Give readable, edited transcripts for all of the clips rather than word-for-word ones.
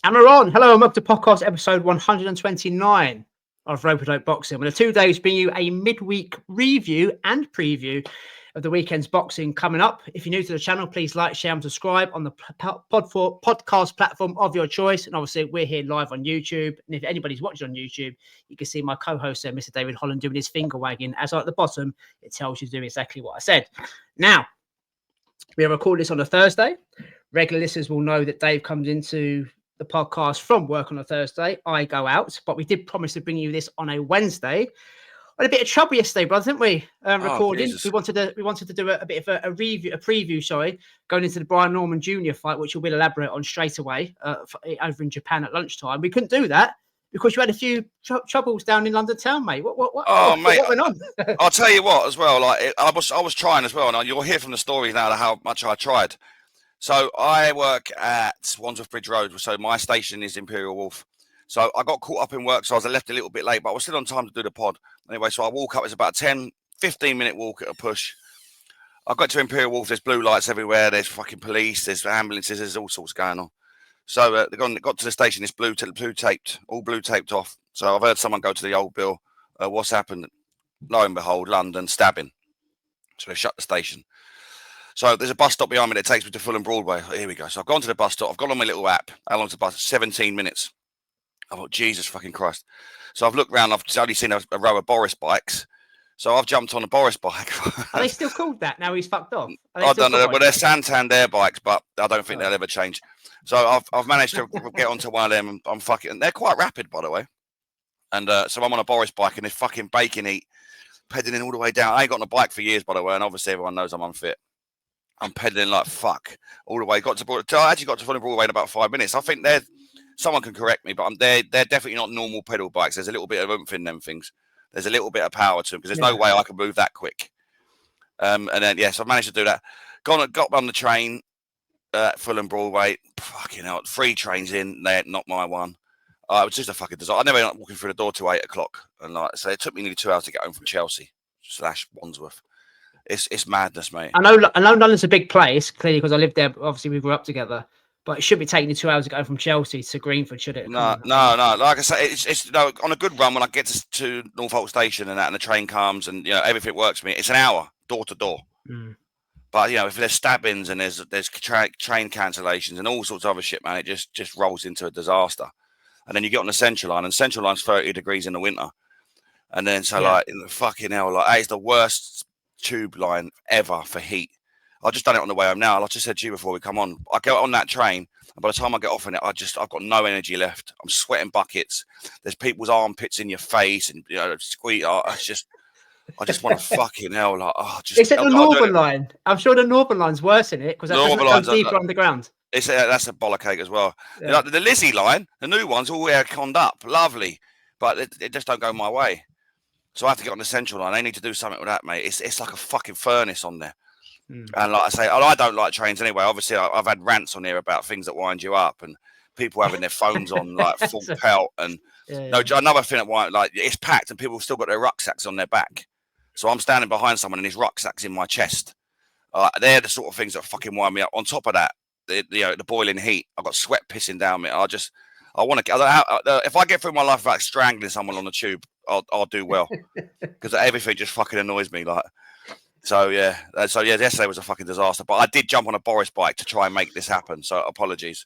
And we're on. Hello and welcome to podcast episode 129 of Rope Boxing. With the 2 days bring you a midweek review and preview of the weekend's boxing coming up. If you're new to the channel, please like, share and subscribe on the podcast platform of your choice. And obviously we're here live on YouTube. And if anybody's watching on YouTube, you can see my co-host there, Mr. David Holland, doing his finger wagging. As at the bottom, it tells you to do exactly what I said. Now, we are recording this on a Thursday. Regular listeners will know that Dave comes into the podcast from work on a Thursday. I go out, but we did promise to bring you this on a Wednesday. We had a bit of trouble yesterday, brother, didn't we? Recording. We wanted to do a bit of a preview, going into the Brian Norman Jnr. fight, which we'll elaborate on straight away over in Japan at lunchtime. We couldn't do that because you had a few troubles down in London town, mate. What went on? I'll tell you what, as well. I was trying as well, and you'll hear from the stories now how much I tried. So I work at Wandsworth Bridge Road. So my station is Imperial Wolf. So I got caught up in work, so I left a little bit late, but I was still on time to do the pod. Anyway, so I walk up. It's about a 10, 15-minute walk at a push. I got to Imperial Wolf. There's blue lights everywhere. There's fucking police. There's ambulances. There's all sorts going on. So they got to the station. It's blue taped, all blue taped off. So I've heard someone go to the old bill. What's happened? Lo and behold, London stabbing. So they shut the station. So there's a bus stop behind me that takes me to Fulham Broadway. Here we go. So I've gone to the bus stop. I've got on my little app. How long's the bus? 17 minutes. I thought, Jesus fucking Christ. So I've looked around. I've only seen a row of Boris bikes. So I've jumped on a Boris bike. Are they still called that now he's fucked off? I don't know. Well, they're Santander bikes, but I don't think they'll ever change. So I've managed to get onto one of them. And I'm fucking... And they're quite rapid, by the way. And so I'm on a Boris bike and this fucking bacon heat pedaling all the way down. I ain't got on a bike for years, by the way. And obviously everyone knows I'm unfit. I'm pedaling like fuck all the way. I actually got to Fulham Broadway in about 5 minutes. I think someone can correct me, but they're definitely not normal pedal bikes. There's a little bit of oomph in them things. There's a little bit of power to them because there's no way I can move that quick. And then so I managed to do that. Got on the train at Fulham Broadway. Fucking hell, 3 trains in there, not my one. It was just a fucking disaster. I never ended up walking through the door till 8 o'clock, and so it took me nearly 2 hours to get home from Chelsea / Wandsworth. It's madness, mate. I know London's a big place, clearly, because I lived there. Obviously, we grew up together. But it should be taking you 2 hours to go from Chelsea to Greenford, should it? No. Like I say, it's on a good run when I get to Norfolk Station and the train comes and everything works for me. It's an hour door to door. Mm. But if there's stabbings and there's train cancellations and all sorts of other shit, man, it just rolls into a disaster. And then you get on the Central Line, and Central Line's 30 degrees in in the winter. And then in the fucking hell, that is the worst tube line ever for heat. I've just done it on the way home now. Like I just said to you before we come on, I get on that train, and by the time I get off in it, I've got no energy left. I'm sweating buckets. There's people's armpits in your face, and squeak. I just want to fucking hell. Except the Northern Line. I'm sure the Northern Line's worse in it because that goes deeper underground. That's a bollock as well. Yeah. The Lizzie line, the new ones, all air-conned up, lovely, but it just don't go my way. So I have to get on the Central Line. They need to do something with that, mate. It's like a fucking furnace on there. Mm. And like I say, I don't like trains anyway. Obviously, I've had rants on here about things that wind you up and people having their phones on like full pelt. And another thing that it's packed and people have still got their rucksacks on their back. So I'm standing behind someone and his rucksack's in my chest. They're the sort of things that fucking wind me up. On top of that, the boiling heat. I've got sweat pissing down me. I want to. If I get through my life like strangling someone on the tube, I'll do well because everything just fucking annoys me. So yesterday was a fucking disaster. But I did jump on a Boris bike to try and make this happen. So apologies.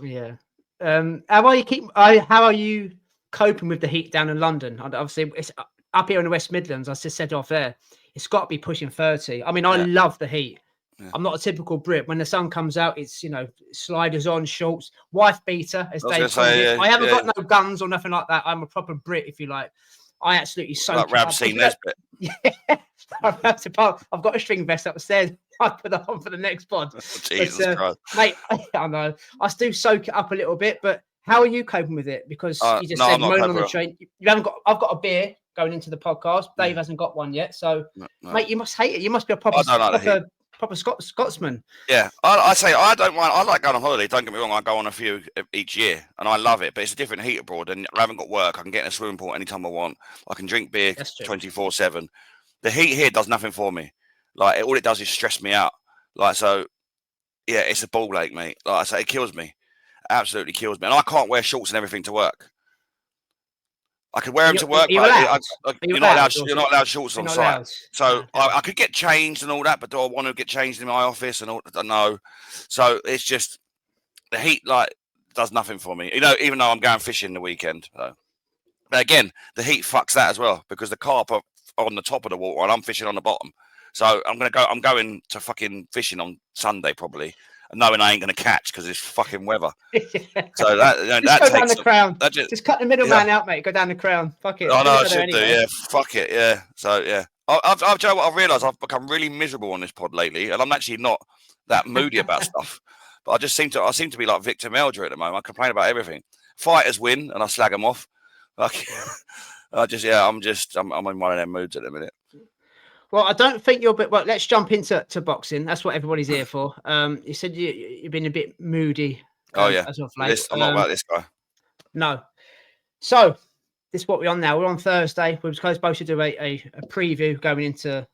Yeah. How are you coping with the heat down in London? Obviously, it's up here in the West Midlands. I just said off there, it's got to be pushing 30. I mean, I love the heat. Yeah. I'm not a typical Brit. When the sun comes out, it's sliders on, shorts, wife beater, as Dave calls it. I haven't got no guns or nothing like that. I'm a proper Brit, if you like. I absolutely soak like Ramsey Nesbitt. Yeah, I've got a string vest upstairs. I put that on for the next pod. Jesus Christ, mate! I know I do soak it up a little bit, but how are you coping with it? Because you just said moaning on the train. You haven't got. I've got a beer going into the podcast. Dave hasn't got one yet, so mate, you must hate it. You must be a proper Scotsman. Yeah, I say I don't mind. I like going on holiday. Don't get me wrong. I go on a few each year, and I love it. But it's a different heat abroad, and I haven't got work. I can get in a swimming pool anytime I want. I can drink beer 24/7. The heat here does nothing for me. All it does is stress me out. Yeah, it's a ball ache, mate. Like I say, it kills me. absolutely kills me. And I can't wear shorts and everything to work. I could wear them to work, you're but allowed? you're not allowed. You're not allowed shorts on site. So I could get changed and all that, but do I want to get changed in my office and all? No. So it's just the heat, like, does nothing for me. You know, even though I'm going fishing the weekend. So. But again, the heat fucks that as well because the carp are on the top of the water and I'm fishing on the bottom. So I'm going to fucking fishing on Sunday probably, knowing I ain't going to catch because it's fucking weather. So that go takes down the crown. Just cut the middleman out, mate. Go down the crown. Fuck it. I know I should do. Yeah, fuck it. Yeah. So yeah, I've realised I've become really miserable on this pod lately, and I'm actually not that moody about stuff. But I seem to be like Victor Meldrew at the moment. I complain about everything. Fighters win, and I slag them off. Like, I'm in one of them moods at the minute. Well, I don't think you're. Well, let's jump into boxing. That's what everybody's here for. You said you've been a bit moody. Oh yeah, as of late. I'm not about this guy. No. So this is what we're on now. We're on Thursday. We were supposed to do a preview going into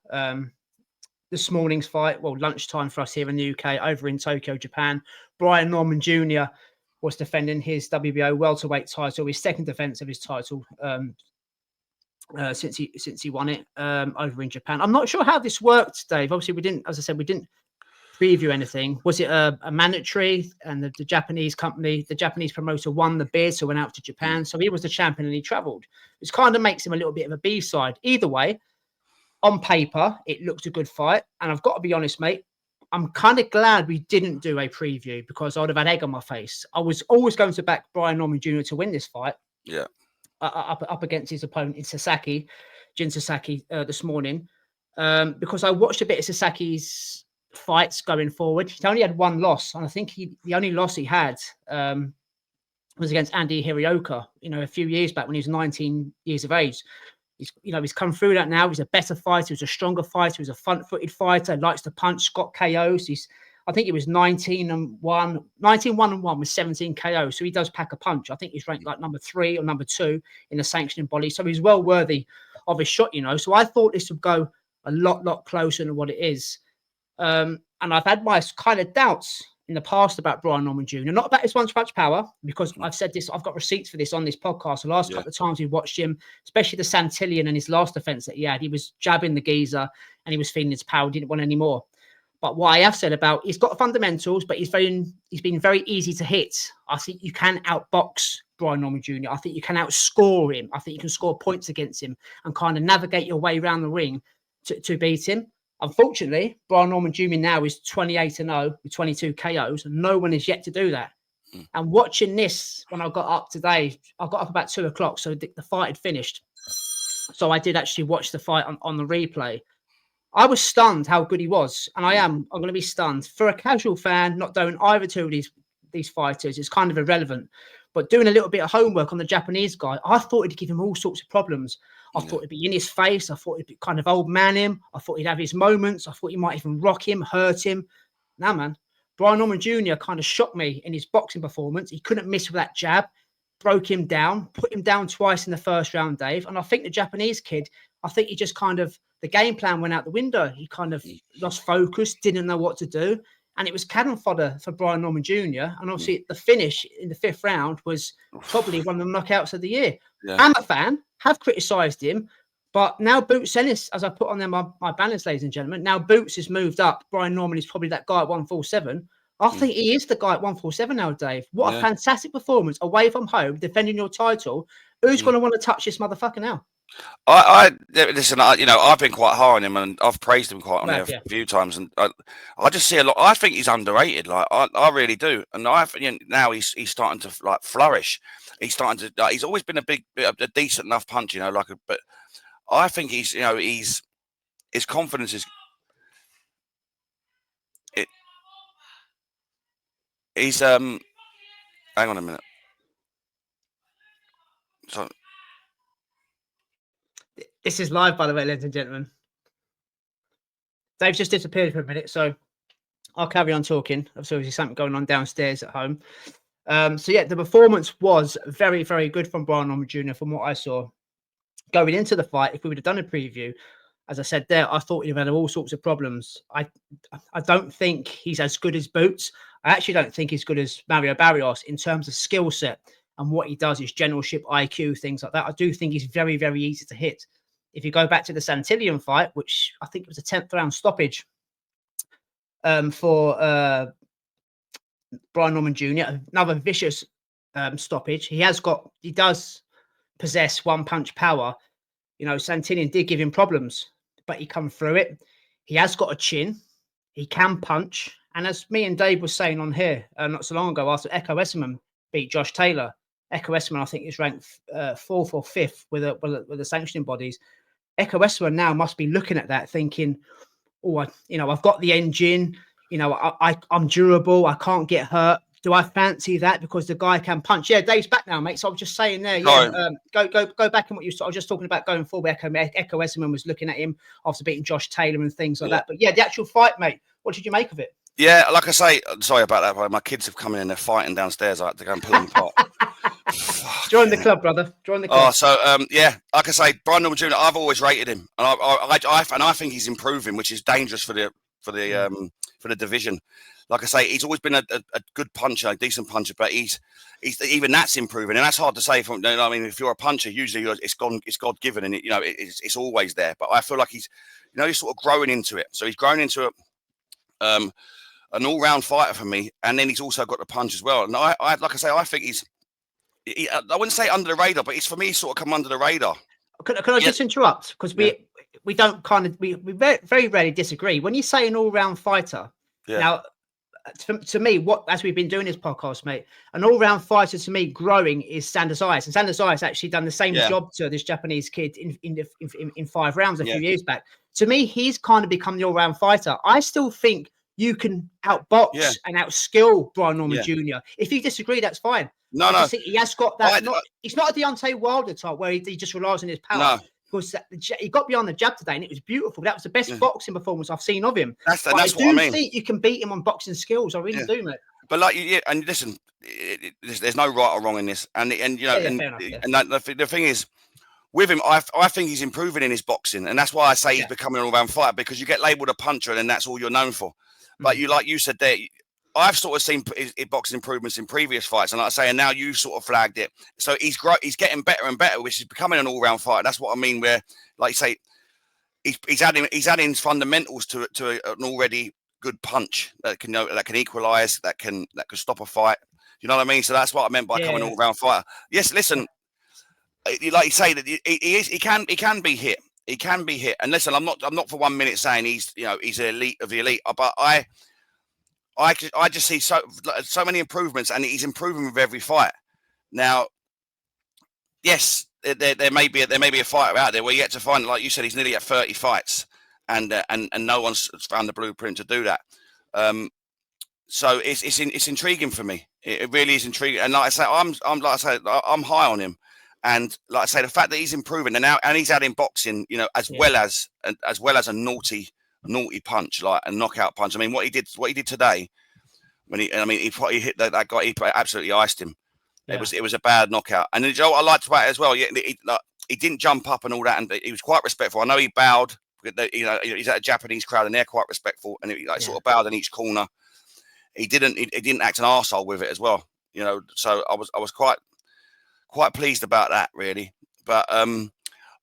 this morning's fight. Well, lunchtime for us here in the UK, over in Tokyo, Japan. Brian Norman Jr. was defending his WBO welterweight title, his second defense of his title since he won it over in Japan. I'm not sure how this worked, Dave. Obviously, we didn't preview anything. Was it a mandatory? And the Japanese company, the Japanese promoter won the bid, so went out to Japan. So he was the champion and he travelled. Which kind of makes him a little bit of a B-side. Either way, on paper, it looked a good fight. And I've got to be honest, mate, I'm kind of glad we didn't do a preview because I would have had egg on my face. I was always going to back Brian Norman Jr. to win this fight. Yeah. Up against his opponent in Sasaki, Jin Sasaki, this morning, because I watched a bit of Sasaki's fights going forward. He only had one loss, and I think the only loss he had was against Andy Hirioka, a few years back when he was 19 years of age. He's come through that now. He's a better fighter. He's a stronger fighter. He's a front-footed fighter. Likes to punch. Got KOs. I think it was 19-1 with 17 KOs. So he does pack a punch. I think he's ranked like number 3 or number 2 in the sanctioning body. So he's well worthy of his shot, So I thought this would go a lot closer than what it is. And I've had my kind of doubts in the past about Brian Norman Jr. Not about his one-punch power, because I've said this, I've got receipts for this on this podcast. The last couple of times we watched him, especially the Santillan and his last defense that he had, he was jabbing the geezer and he was feeling his power, didn't want any more. But what I have said about, he's got fundamentals, but he's been very easy to hit. I think you can outbox Brian Norman Jr. I think you can outscore him. I think you can score points against him and kind of navigate your way around the ring to beat him. Unfortunately, Brian Norman Jr. now is 28-0 with 22 KOs, and no one is yet to do that. And watching this, when I got up today, I got up about 2 o'clock, so the fight had finished. So I did actually watch the fight on the replay. I was stunned how good he was, and I'm going to be stunned. For a casual fan, not knowing either two of these fighters is kind of irrelevant. But doing a little bit of homework on the Japanese guy, I thought it'd give him all sorts of problems. I thought it'd be in his face. I thought it'd be kind of old man him. I thought he'd have his moments. I thought he might even rock him, hurt him. Nah, man. Brian Norman Jr. kind of shocked me in his boxing performance. He couldn't miss with that jab, broke him down, put him down twice in the first round, Dave. And I think the Japanese kid, he just kind of, the game plan went out the window. He kind of lost focus, didn't know what to do. And it was cannon fodder for Brian Norman Jr. And obviously the finish in the 5th round was probably one of the knockouts of the year. Yeah. I'm a fan, have criticised him, but now Boots Ennis, as I put on there my banners, ladies and gentlemen, now Boots has moved up. Brian Norman is probably that guy at 147. I think he is the guy at 147 now, Dave. What a fantastic performance away from home, defending your title. Who's going to want to touch this motherfucker now? Listen. I've been quite high on him, and I've praised him quite on there a few times, and I just see a lot. I think he's underrated. Like I really do, and now he's starting to like flourish. He's starting to. He's always been a decent enough punch, but I think he's his confidence is. He's hang on a minute. So. This is live, by the way, ladies and gentlemen. Dave's just disappeared for a minute, so I'll carry on talking. Obviously, there's something going on downstairs at home. The performance was very, very good from Brian Norman Jr. from what I saw. Going into the fight, if we would have done a preview, as I said there, I thought he'd have had all sorts of problems. I don't think he's as good as Boots. I actually don't think he's good as Mario Barrios in terms of skill set and what he does, his generalship, IQ, things like that. I do think he's very, very easy to hit. If you go back to the Santillan fight, which I think was a 10th round stoppage for Brian Norman Jr., another vicious stoppage. He does possess one punch power. You know, Santillan did give him problems, but he come through it. He has got a chin. He can punch. And as me and Dave was saying on here not so long ago, after Echo Esserman beat Josh Taylor, Echo Esserman, I think, is ranked 4th or 5th with the sanctioning bodies. Echo Esserman now must be looking at that thinking, oh, I've got the engine. You know, I'm durable. I can't get hurt. Do I fancy that because the guy can punch? Yeah, Dave's back now, mate. So I was just saying there, yeah, go back in what you saw. I was just talking about going forward. Echo Esserman was looking at him after beating Josh Taylor and things like that. But yeah, the actual fight, mate, what did you make of it? Yeah, like I say, sorry about that, but my kids have come in and they're fighting downstairs. I had to go and pull them apart. Join the club, brother. Join the club. Oh, so yeah, like I say, Brian Norman Jr. I've always rated him, and I think he's improving, which is dangerous for the division. Like I say, he's always been a good puncher, a decent puncher, but he's even that's improving, and that's hard to say. I mean, if you're a puncher, usually it's God given, and it's always there. But I feel like he's sort of growing into it. So he's grown into an all-round fighter for me, and then he's also got the punch as well. And I like I say, I think I wouldn't say under the radar, but for me, he's sort of come under the radar. Can I just interrupt? Because we don't we very, very rarely disagree. When you say an all-round fighter, now to me, as we've been doing this podcast, mate, an all-round fighter to me growing is Sanders Eyes, and Sanders Eyes actually done the same job to this Japanese kid in 5 rounds a few years back. To me, he's kind of become the all-round fighter. I still think you can outbox and outskill Brian Norman Jr. If you disagree, that's fine. No. He has got that. He's not a Deontay Wilder type where he just relies on his power. No. Because he got beyond the jab today, and it was beautiful. That was the best boxing performance I've seen of him. That's what I mean. I think you can beat him on boxing skills. I really do, mate. But and listen, there's no right or wrong in this, and the thing is, with him, I think he's improving in his boxing, and that's why I say he's becoming an all-round fighter, because you get labelled a puncher, and that's all you're known for. But like you said there, I've sort of seen boxing improvements in previous fights, and like I say, and now you sort of flagged it. So he's getting better and better, which is becoming an all-round fighter. That's what I mean. Where, like you say, he's adding fundamentals to an already good punch that can equalise, that can stop a fight. You know what I mean? So that's what I meant by becoming an all-round fighter. Yes, listen, like you say that he can be hit. He can be hit. And listen, I'm not for 1 minute saying he's an elite of the elite, but I just see so many improvements, and he's improving with every fight. Now, yes, there may be a fighter out there where you get to find, like you said, he's nearly at 30 fights, and no one's found the blueprint to do that. So it's intriguing for me. It really is intriguing. And like I say, I'm high on him. And like I say, the fact that he's improving and he's adding boxing, as well as a naughty punch, like a knockout punch. I mean, what he did today, when he hit that guy, he absolutely iced him. Yeah. It was a bad knockout. And then, what I liked about it as well, he didn't jump up and all that, and he was quite respectful. I know he bowed. He's at a Japanese crowd, and they're quite respectful, and he sort of bowed in each corner. He didn't act an arsehole with it as well. So I was quite pleased about that, really. But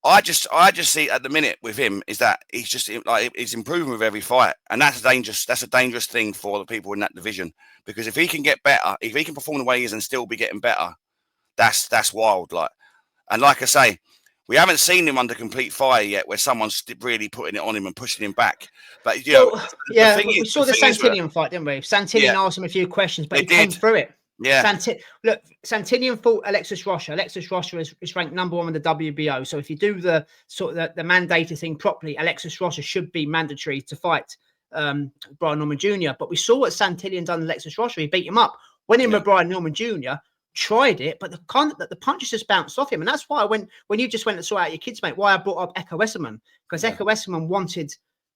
I just see at the minute with him is that he's improving with every fight, and that's a dangerous thing for the people in that division, because if he can get better, if he can perform the way he is and still be getting better, that's wild. And like I say, we haven't seen him under complete fire yet, where someone's really putting it on him and pushing him back. But we saw the Santillan fight, didn't we? Santillan asked him a few questions, but he came through it. Yeah. Santillan fought Alexis Rocha. Alexis Rocha is ranked number 1 in the WBO. So if you do the sort of the mandated thing properly, Alexis Rocha should be mandatory to fight Brian Norman Jr. But we saw what Santillan done to Alexis Rocha. He beat him up. Went in with Brian Norman Jr., tried it, but the punches just bounced off him. And that's why when you just went and saw out your kids, mate, why I brought up Echo Esserman, because Echo Esserman wanted,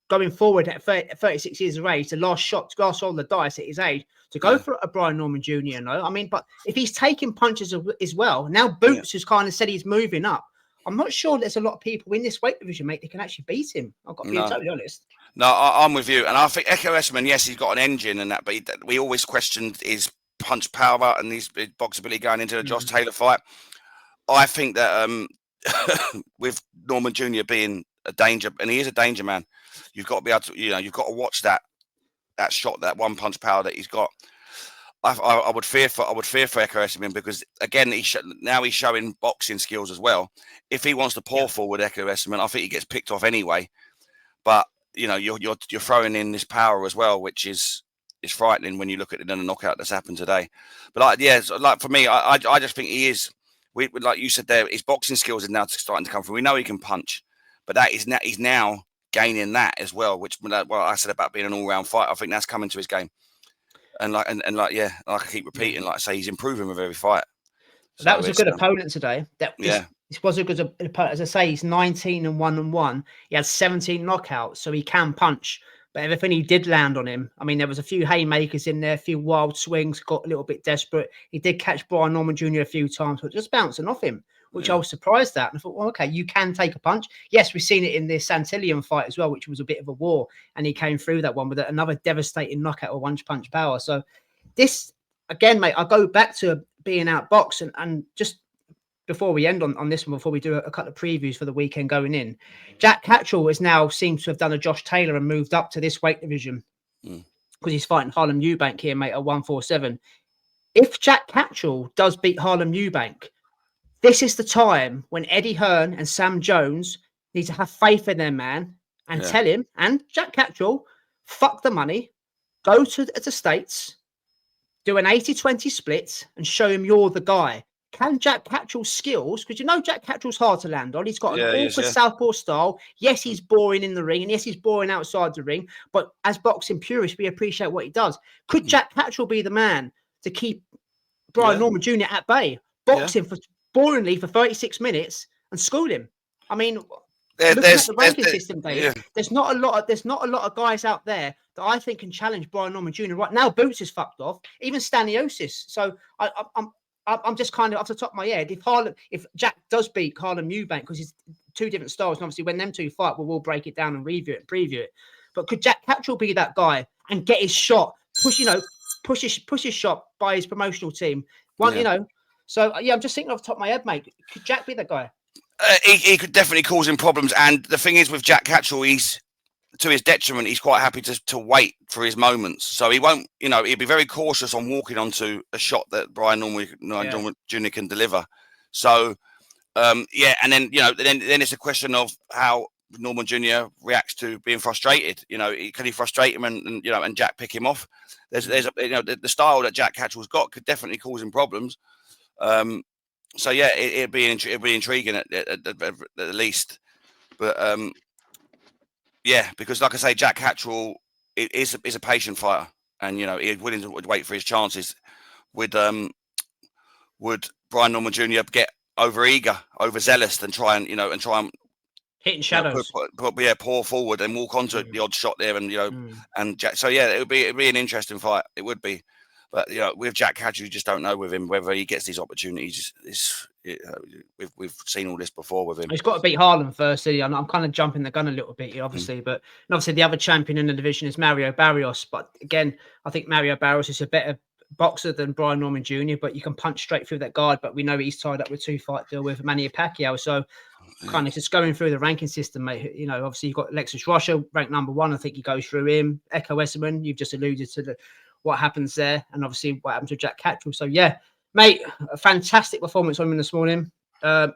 going forward at 36 years of age, the last roll of the dice at his age, to go for a Brian Norman Jr. I mean, but if he's taking punches as well, now Boots has kind of said he's moving up. I'm not sure there's a lot of people in this weight division, mate, that can actually beat him. I've got to be totally honest. No, I'm with you, and I think Echo Esserman, yes, he's got an engine and that, but we always questioned his punch power and his boxability going into the Josh Taylor fight. I think that with Norman Jr. being a danger, and he is a danger man, you've got to be able to, you've got to watch that shot, that one punch power that he's got. I would fear for Echo Esserman because again, now he's showing boxing skills as well. If he wants to pour forward Echo Esserman, I think he gets picked off anyway. But you're throwing in this power as well, which is frightening when you look at it in a knockout that's happened today. But for me, I just think he is. Like you said there, his boxing skills are now starting to come through. We know he can punch, but he's now gaining that as well. Which, I said about being an all-round fighter, I think that's coming to his game. And like I keep repeating, like I say, he's improving with every fight. So that was a good opponent today. This was a good opponent. As I say, he's 19-1-1. He had 17 knockouts, so he can punch. But everything he did land on him. I mean, there was a few haymakers in there, a few wild swings, got a little bit desperate. He did catch Brian Norman Jr. a few times, but just bouncing off him, which I was surprised at. And I thought, well, okay, you can take a punch. Yes, we've seen it in the Santillan fight as well, which was a bit of a war. And he came through that one with another devastating knockout or one-punch power. So this, again, mate, I go back to being outboxed and just before we end on this one, before we do a couple of previews for the weekend going in, Jack Catterall has now seems to have done a Josh Taylor and moved up to this weight division because he's fighting Harlem Eubank here, mate, at 147. If Jack Catterall does beat Harlem Eubank, this is the time when Eddie Hearn and Sam Jones need to have faith in their man and tell him, and Jack Catterall, fuck the money, go to the States, do an 80-20 split and show him you're the guy. Can Jack Catterall's skills, because Jack Catterall's hard to land on. He's got an awkward southpaw style. Yes, he's boring in the ring, and yes, he's boring outside the ring. But as boxing purists, we appreciate what he does. Could Jack Catterall be the man to keep Brian Norman Jr. at bay, box him boringly for 36 minutes and school him? I mean, looking at the ranking system, Dave, there's not a lot of guys out there that I think can challenge Brian Norman Jr. right now. Boots is fucked off, even Staniosis. So I'm just kind of off the top of my head. If Jack does beat Harlem Eubank, because it's two different styles, and obviously when them two fight, we'll break it down and review it and preview it. But could Jack Catterall be that guy and get his shot, push his shot by his promotional team? So I'm just thinking off the top of my head, mate. Could Jack be that guy? He could definitely cause him problems. And the thing is with Jack Catterall, he's to his detriment, he's quite happy to wait for his moments. So he won't, he'll be very cautious on walking onto a shot that Brian Norman Jr. can deliver. So, and then, then it's a question of how Norman Jr. reacts to being frustrated. Can he frustrate him and Jack pick him off? There's the style that Jack Catterall's got could definitely cause him problems. So yeah, it'd be intriguing at the least. But because like I say, Jack Catterall is a patient fighter, and he's willing to wait for his chances. Would Brian Norman Jr. get overzealous, and try and hitting shadows, pour forward and walk onto the odd shot there, and and Jack. So yeah, it would be an interesting fight. It would be. But with Jack Catterall, you just don't know with him whether he gets these opportunities. We've seen all this before with him. He's got to beat Harlem first. I'm kind of jumping the gun a little bit here, obviously, but obviously the other champion in the division is Mario Barrios. But again, I think Mario Barrios is a better boxer than Brian Norman Jr. But you can punch straight through that guard. But we know he's tied up with 2-fight deal with Manny Pacquiao. So kind of just going through the ranking system, mate. Obviously you've got Alexis Rocha ranked number 1. I think he goes through him. Echo Esserman, you've just alluded to what happens there, and obviously what happens with Jack Catterall. So yeah, mate, a fantastic performance on him this morning.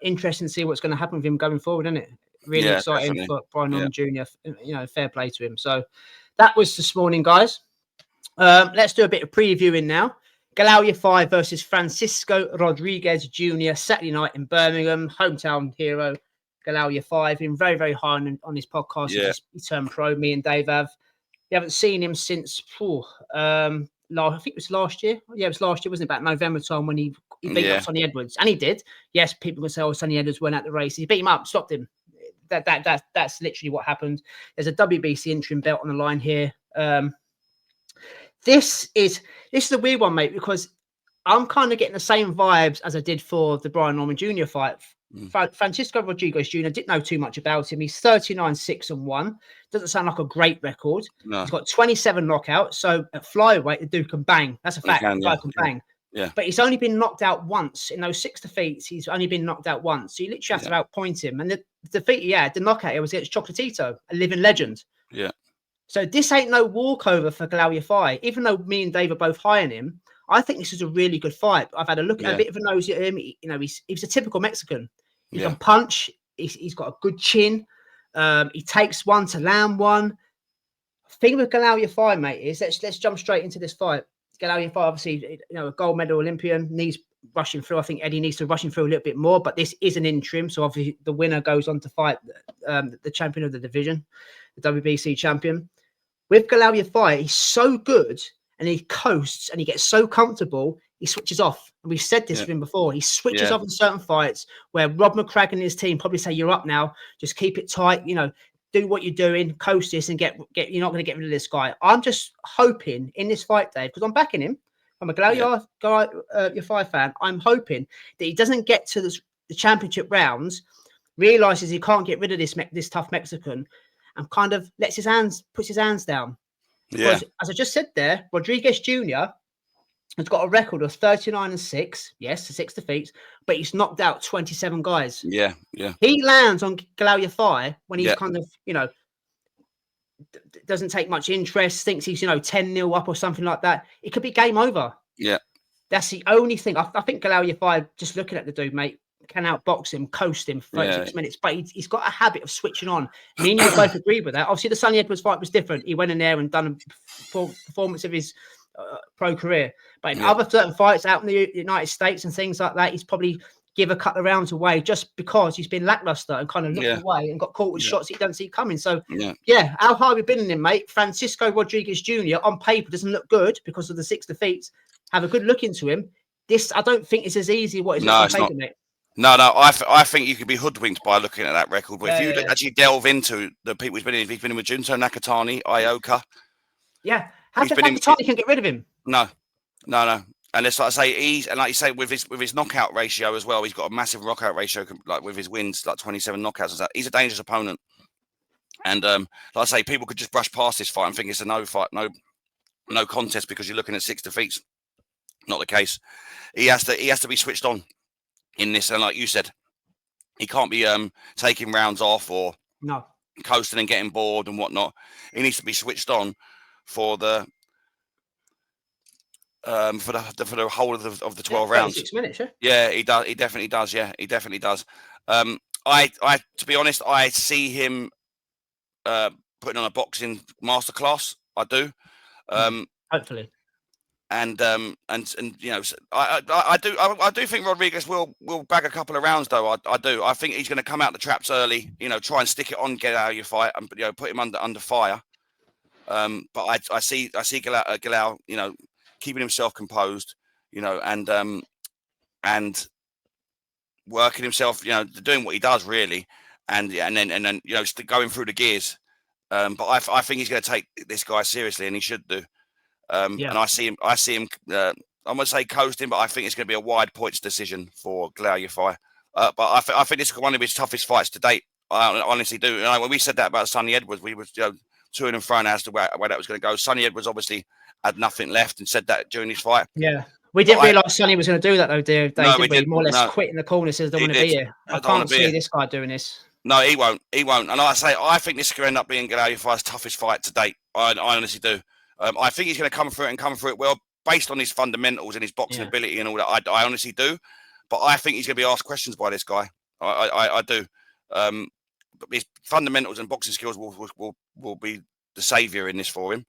Interesting to see what's going to happen with him going forward, isn't it? Really exciting definitely. For Brian Norman Jr. Fair play to him. So that was this morning, guys. Let's do a bit of previewing now. Galal Yafai versus Francisco Rodriguez Jr. Saturday night in Birmingham. Hometown hero Galal Yafai, been very, very high on his podcast. He turned pro. Me and Dave have. You haven't seen him since, I think it was last year. Yeah, it was last year, wasn't it? About November time when he beat up Sonny Edwards. And he did. Yes, people can say, Sonny Edwards went at the race. He beat him up, stopped him. That's literally what happened. There's a WBC interim belt on the line here. This is a weird one, mate, because I'm kind of getting the same vibes as I did for the Brian Norman Jr. fight Francisco Rodriguez Jr. didn't know too much about him. He's 39-6-1. Doesn't sound like a great record. No. He's got 27 knockouts. So at flyweight, the dude can bang. That's a fact. The guy can bang. Yeah. But he's only been knocked out once. In those 6 defeats, he's only been knocked out once. So you literally have to outpoint him. And the defeat he had, the knockout, it was against Chocolatito, a living legend. Yeah. So this ain't no walkover for Galal Yafai. Even though me and Dave are both high on him, I think this is a really good fight. I've had a look at a bit of a nose at him. He's a typical Mexican. He can punch. He's got a good chin. He takes one to land one. The thing with Galal Yafai, mate, is let's jump straight into this fight. Galal Yafai, obviously, a gold medal Olympian, needs rushing through. I think Eddie needs to rush him through a little bit more, but this is an interim. So obviously the winner goes on to fight the champion of the division, the WBC champion. With Galal Yafai, he's so good and he coasts and he gets so comfortable, he switches off. And we've said this with him before. He switches off in certain fights where Rob McCracken and his team probably say, you're up now, just keep it tight, do what you're doing, coast this and get you're not going to get rid of this guy. I'm just hoping in this fight, Dave, because I'm backing him. I'm a Galal Yafai fan. I'm hoping that he doesn't get to the championship rounds, realizes he can't get rid of this tough Mexican, and kind of puts his hands down. Because, as I just said there, Rodriguez Jr. has got a record of 39-6. Yes, 6 defeats, but he's knocked out 27 guys. Yeah. He lands on Galal Yafai when he's kind of, doesn't take much interest, thinks he's, 10-0 up or something like that. It could be game over. Yeah. That's the only thing. I think Galal Yafai, just looking at the dude, mate, can outbox him, coast him 36 minutes, but he's got a habit of switching on. Me and you both agree with that. Obviously, the Sonny Edwards fight was different. He went in there and done a performance of his pro career. But in other certain fights out in the United States and things like that, he's probably give a couple of rounds away just because he's been lackluster and kind of looked away and got caught with shots he don't see coming. So, how high we been in him, mate? Francisco Rodriguez Jr. on paper doesn't look good because of the 6 defeats. Have a good look into him. This, I don't think it's as easy what it's on paper, mate. No, I think you could be hoodwinked by looking at that record. But if you actually delve into the people he's been in with Junto Nakatani, Ioka. Yeah. How does Nakatani can get rid of him? No. And it's like I say, like you say, with his knockout ratio as well, he's got a massive knockout ratio, like with his wins, like 27 knockouts and stuff. He's a dangerous opponent. And like I say, people could just brush past this fight and think it's a no fight, no contest because you're looking at 6 defeats. Not the case. He has to be switched on in this, and like you said, he can't be taking rounds off or coasting and getting bored and whatnot. He needs to be switched on for the whole of the 12 rounds. 6 minutes, he does. He definitely does. Yeah, he definitely does. I to be honest, I see him putting on a boxing masterclass. I do. Hopefully. And I do think Rodriguez will bag a couple of rounds though. I do. I think he's going to come out the traps early. Try and stick it on, get out of your fight, and put him under fire. But I see Galal, keeping himself composed, and working himself, doing what he does really, and then going through the gears. But I think he's going to take this guy seriously, and he should do. And I see him. I'm going to say coasting, but I think it's going to be a wide points decision for Galal Yafai. But I think this is one of his toughest fights to date. I honestly do. When we said that about Sonny Edwards, we were to and fro as to where that was going to go. Sonny Edwards obviously had nothing left and said that during his fight. Yeah. We didn't realise Sonny was going to do that though, Dave. No, we didn't. More or less quit in the corner, says I don't want to be here. I can't see this guy doing this. No, he won't. And like I say, I think this is going to end up being Galal Yafai's toughest fight to date. I honestly do. I think he's going to come through it well, based on his fundamentals and his boxing ability and all that. I honestly do. But I think he's going to be asked questions by this guy. I do. But his fundamentals and boxing skills will be the saviour in this for him.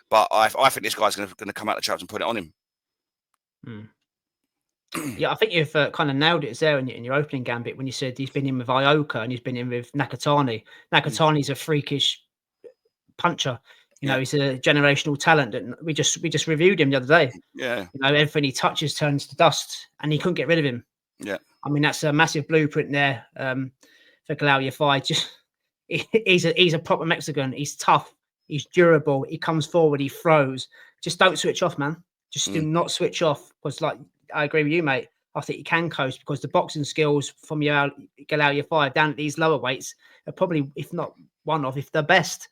But I think this guy's going to come out the traps and put it on him. Yeah, I think you've kind of nailed it there in your opening gambit when you said he's been in with Ioka and he's been in with Nakatani. Nakatani's a freakish puncher. He's a generational talent, and we just reviewed him the other day. Yeah, everything he touches turns to dust, and he couldn't get rid of him. Yeah, I mean that's a massive blueprint there for Galal Yafai. Just he's a proper Mexican. He's tough. He's durable. He comes forward. He throws. Just don't switch off, man. Just do not switch off. Because, like, I agree with you, mate. I think he can coast because the boxing skills from Galal Yafai down at these lower weights are probably, if not one of, if the best.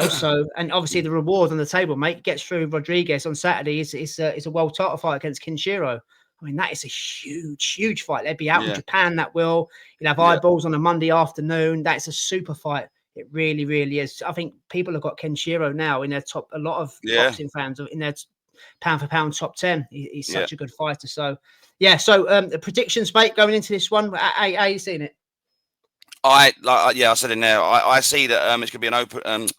So, and obviously the reward on the table, mate, gets through Rodriguez on Saturday. Is a world title fight against Kinshiro. I mean, that is a huge fight. They'll be out in Japan. That will. You'll have eyeballs on a Monday afternoon. That's a super fight. It really, really is. I think people have got Kenshiro now in their top. A lot of boxing fans in their pound for pound top 10. He's such a good fighter. So, So the predictions, mate, going into this one. How you seeing it? I said in there. I see that it's going to be an open,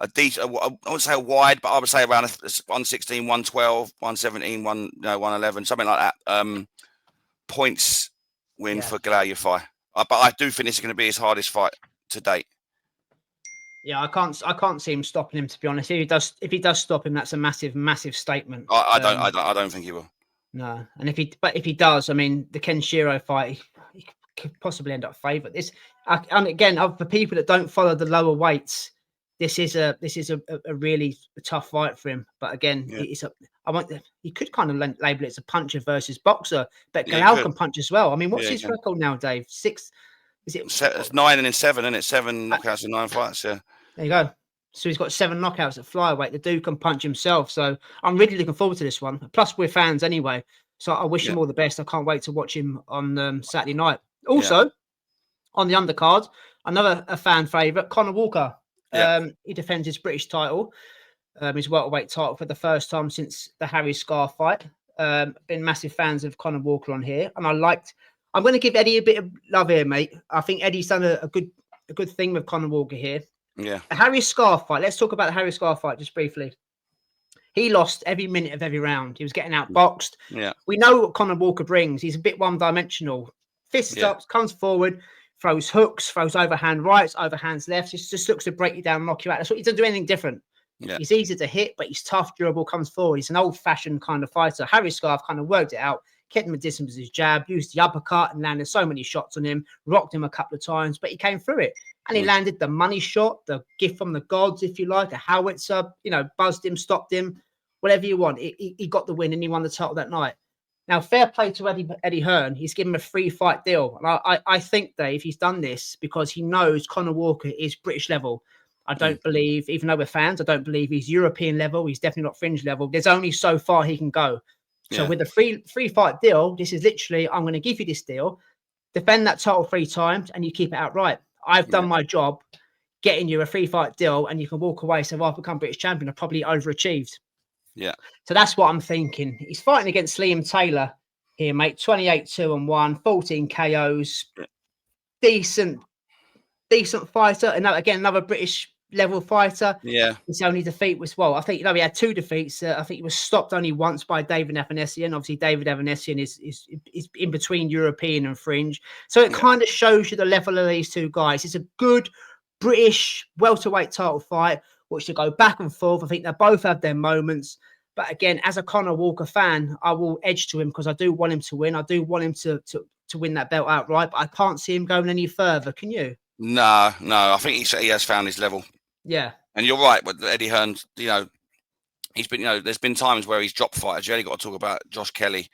a decent. I wouldn't say a wide, but I would say around 116, 112, 117, 111, something like that. Points win for Galal Yafai. But I do think this is going to be his hardest fight to date. Yeah, I can't see him stopping him, to be honest. If he does stop him, that's a massive statement. I don't think he will. No, and if he does, I mean, the Kenshiro fight, he could possibly end up favourite. And again, for people that don't follow the lower weights, this is a really tough fight for him. But again, he could kind of label it as a puncher versus boxer, but Galal can punch as well. I mean, what's his record now, Dave? 6. Is it? It's 9 and then 7, and it's 7 knockouts in 9 fights. Yeah. There you go. So he's got 7 knockouts at flyweight. The dude can punch himself. So I'm really looking forward to this one. Plus, we're fans anyway. So I wish him all the best. I can't wait to watch him on Saturday night. Also, on the undercard, another fan favourite, Conor Walker. He defends his British title, his welterweight title for the first time since the Harry Scarf fight. Been massive fans of Conor Walker on here. And I'm going to give Eddie a bit of love here, mate. I think Eddie's done a good thing with Conor Walker here. Yeah. The Harry Scarf fight. Let's talk about the Harry Scarf fight just briefly. He lost every minute of every round. He was getting outboxed. Yeah. We know what Conor Walker brings. He's a bit one-dimensional. Fists up, comes forward, throws hooks, throws overhand rights, overhands lefts. He just looks to break you down, knock you out. That's what he doesn't do anything different. Yeah. He's easy to hit, but he's tough, durable, comes forward. He's an old-fashioned kind of fighter. Harry Scarf kind of worked it out. Kept him at distance with his jab, used the uppercut and landed so many shots on him, rocked him a couple of times, but he came through it. And he landed the money shot, the gift from the gods, if you like, a howitzer, buzzed him, stopped him, whatever you want. He got the win and he won the title that night. Now, fair play to Eddie Hearn. He's given him a free fight deal. And I think, Dave, he's done this because he knows Conor Walker is British level. I don't believe, even though we're fans, I don't believe he's European level. He's definitely not fringe level. There's only so far he can go. So with the free fight deal, this is literally, I'm going to give you this deal, defend that title 3 times, and you keep it outright. I've done my job getting you a free fight deal, and you can walk away. So I've become British champion. I've probably overachieved. Yeah. So that's what I'm thinking. He's fighting against Liam Taylor here, mate. 28-2-1, 14 KOs. Decent fighter. And again, another British level fighter. Yeah. His only defeat was, I think, he had 2 defeats. I think he was stopped only once by David Avanesian. Obviously, David Avanesian is in between European and fringe. So it kind of shows you the level of these 2 guys. It's a good British welterweight title fight, which to go back and forth. I think they both have their moments. But again, as a Conor Walker fan, I will edge to him because I do want him to win. I do want him to win that belt outright, but I can't see him going any further. Can you? No. I think he has found his level. Yeah. And you're right, but Eddie Hearn, he's been, there's been times where he's dropped fighters. You only got to talk about Josh Kelly,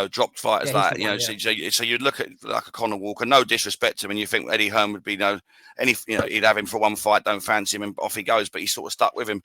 dropped fighters so you look at like a Conor Walker, no disrespect to him, and you think Eddie Hearn would be, he'd have him for one fight, don't fancy him, and off he goes, but he's sort of stuck with him.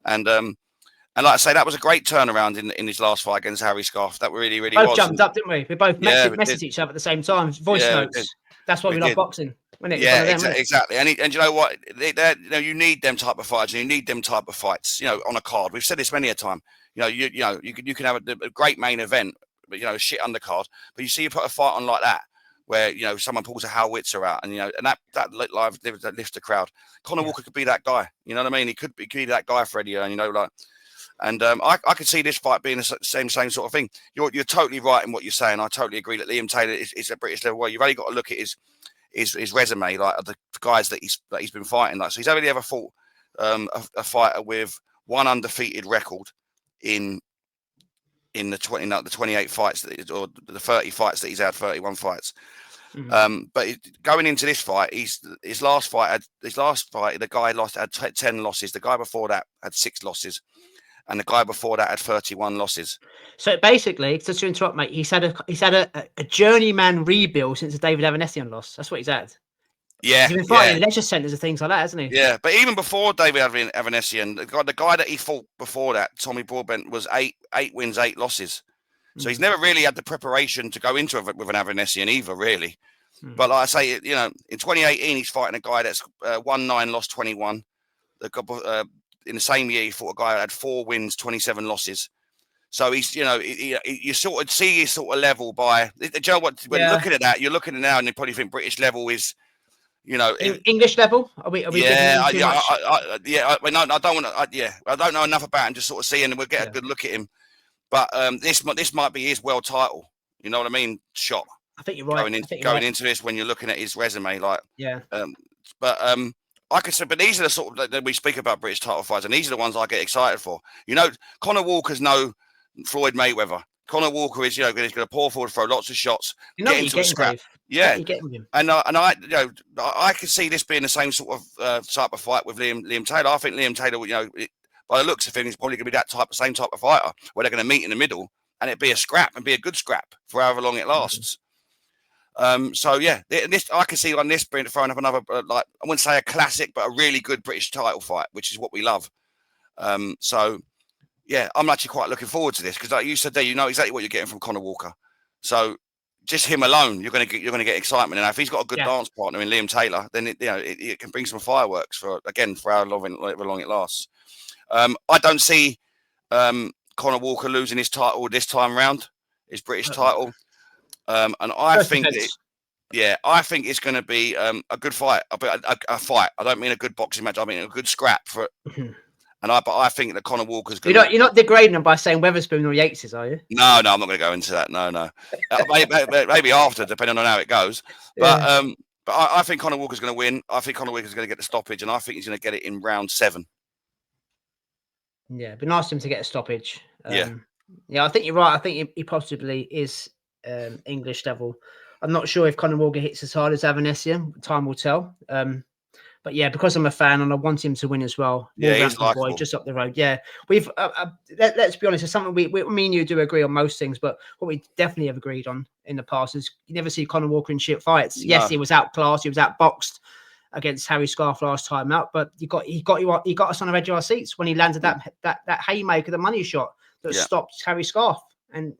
And like I say, that was a great turnaround in his last fight against Harry Scarf. That really, really was. Both jumped up, didn't we? We both messaged each other at the same time. Voice notes. That's why we love boxing. Exactly. And you know what? You need them type of fighters. And you need them type of fights. On a card. We've said this many a time. You can have a great main event, but a shit undercard. But you see, you put a fight on like that, where someone pulls a howitzer out, and and that lifts the crowd. Conor Walker could be that guy. You know what I mean? He could be that guy for Eddie. And I could see this fight being the same sort of thing. You're totally right in what you're saying. I totally agree that Liam Taylor is a British level. Well, you've only got to look at his resume, like the guys that he's been fighting. Like, so he's only ever fought a fighter with one undefeated record in the 28 fights or the 30 fights that he's had, 31 fights. Mm-hmm. But going into this fight, his last fight, the guy had 10 losses. The guy before that had 6 losses. and the guy before that had 31 losses. So basically, just to interrupt, mate, he's had a journeyman rebuild since the David Avanesian loss. That's what he's had. Yeah, He's been fighting in leisure centres and things like that, hasn't he? Yeah, but even before David Avanesian, the guy that he fought before that, Tommy Broadbent, was eight wins, 8 losses. So he's never really had the preparation to go into it with an Avanesian either, really. But like I say, you know, in 2018, he's fighting a guy that's won 9, lost 21. In the same year, he fought a guy that had 4 wins, 27 losses. So he's, you know, you sort of see his sort of level by. Do you know what? When looking at that, you're looking at now, and you probably think British level is. You know, English level? Are we yeah, I don't want to. I don't know enough about him. Just sort of seeing, and we'll get a good look at him. But this might be his world title. You know what I mean? Shot. I think you're right. Going into this, when you're looking at his resume, like but I could say, but these are the sort of that we speak about British title fights, and these are the ones I get excited for. You know, Conor Walker's no Floyd Mayweather. Conor Walker is, you know, he's going to pour forward, throw lots of shots, get into a scrap. Yeah, and I, you know, I could see this being the same sort of type of fight with Liam Taylor. I think Liam Taylor, you know, by the looks of him, he's probably going to be that same type of fighter where they're going to meet in the middle and it be a scrap and be a good scrap for however long it lasts. So yeah, this I can see on this being throwing up another like I wouldn't say a classic, but a really good British title fight, which is what we love. So yeah, I'm actually quite looking forward to this because, like you said there, you know exactly what you're getting from Conor Walker. So just him alone, you're going to get excitement. And if he's got a good dance partner in Liam Taylor, then it can bring some fireworks for however long it lasts. I don't see Conor Walker losing his title this time round, his British title. And I think I think it's going to be a good fight, a fight. I don't mean a good boxing match. I mean a good scrap for it. But I think that Conor Walker's going. You're not degrading him by saying Weatherspoon or Yates, are you? No, I'm not going to go into that. No. Maybe after, depending on how it goes. But I think Conor Walker's going to win. I think Conor Walker's going to get the stoppage, and I think he's going to get it in round 7. Yeah, it'd be nice for him to get a stoppage. I think you're right. I think he possibly is English level. I'm not sure if Conor Walker hits as hard as Avanesian. Time will tell. But yeah, because I'm a fan and I want him to win as well. Yeah, he's boy, just up the road. Yeah, we've let's be honest. It's something me and you do agree on most things, but what we definitely have agreed on in the past is you never see Conor Walker in shit fights. No. Yes, he was outclassed, he was outboxed against Harry Scarf last time out, but he got us on the edge of our seats when he landed that haymaker, the money shot that stopped Harry Scarf. And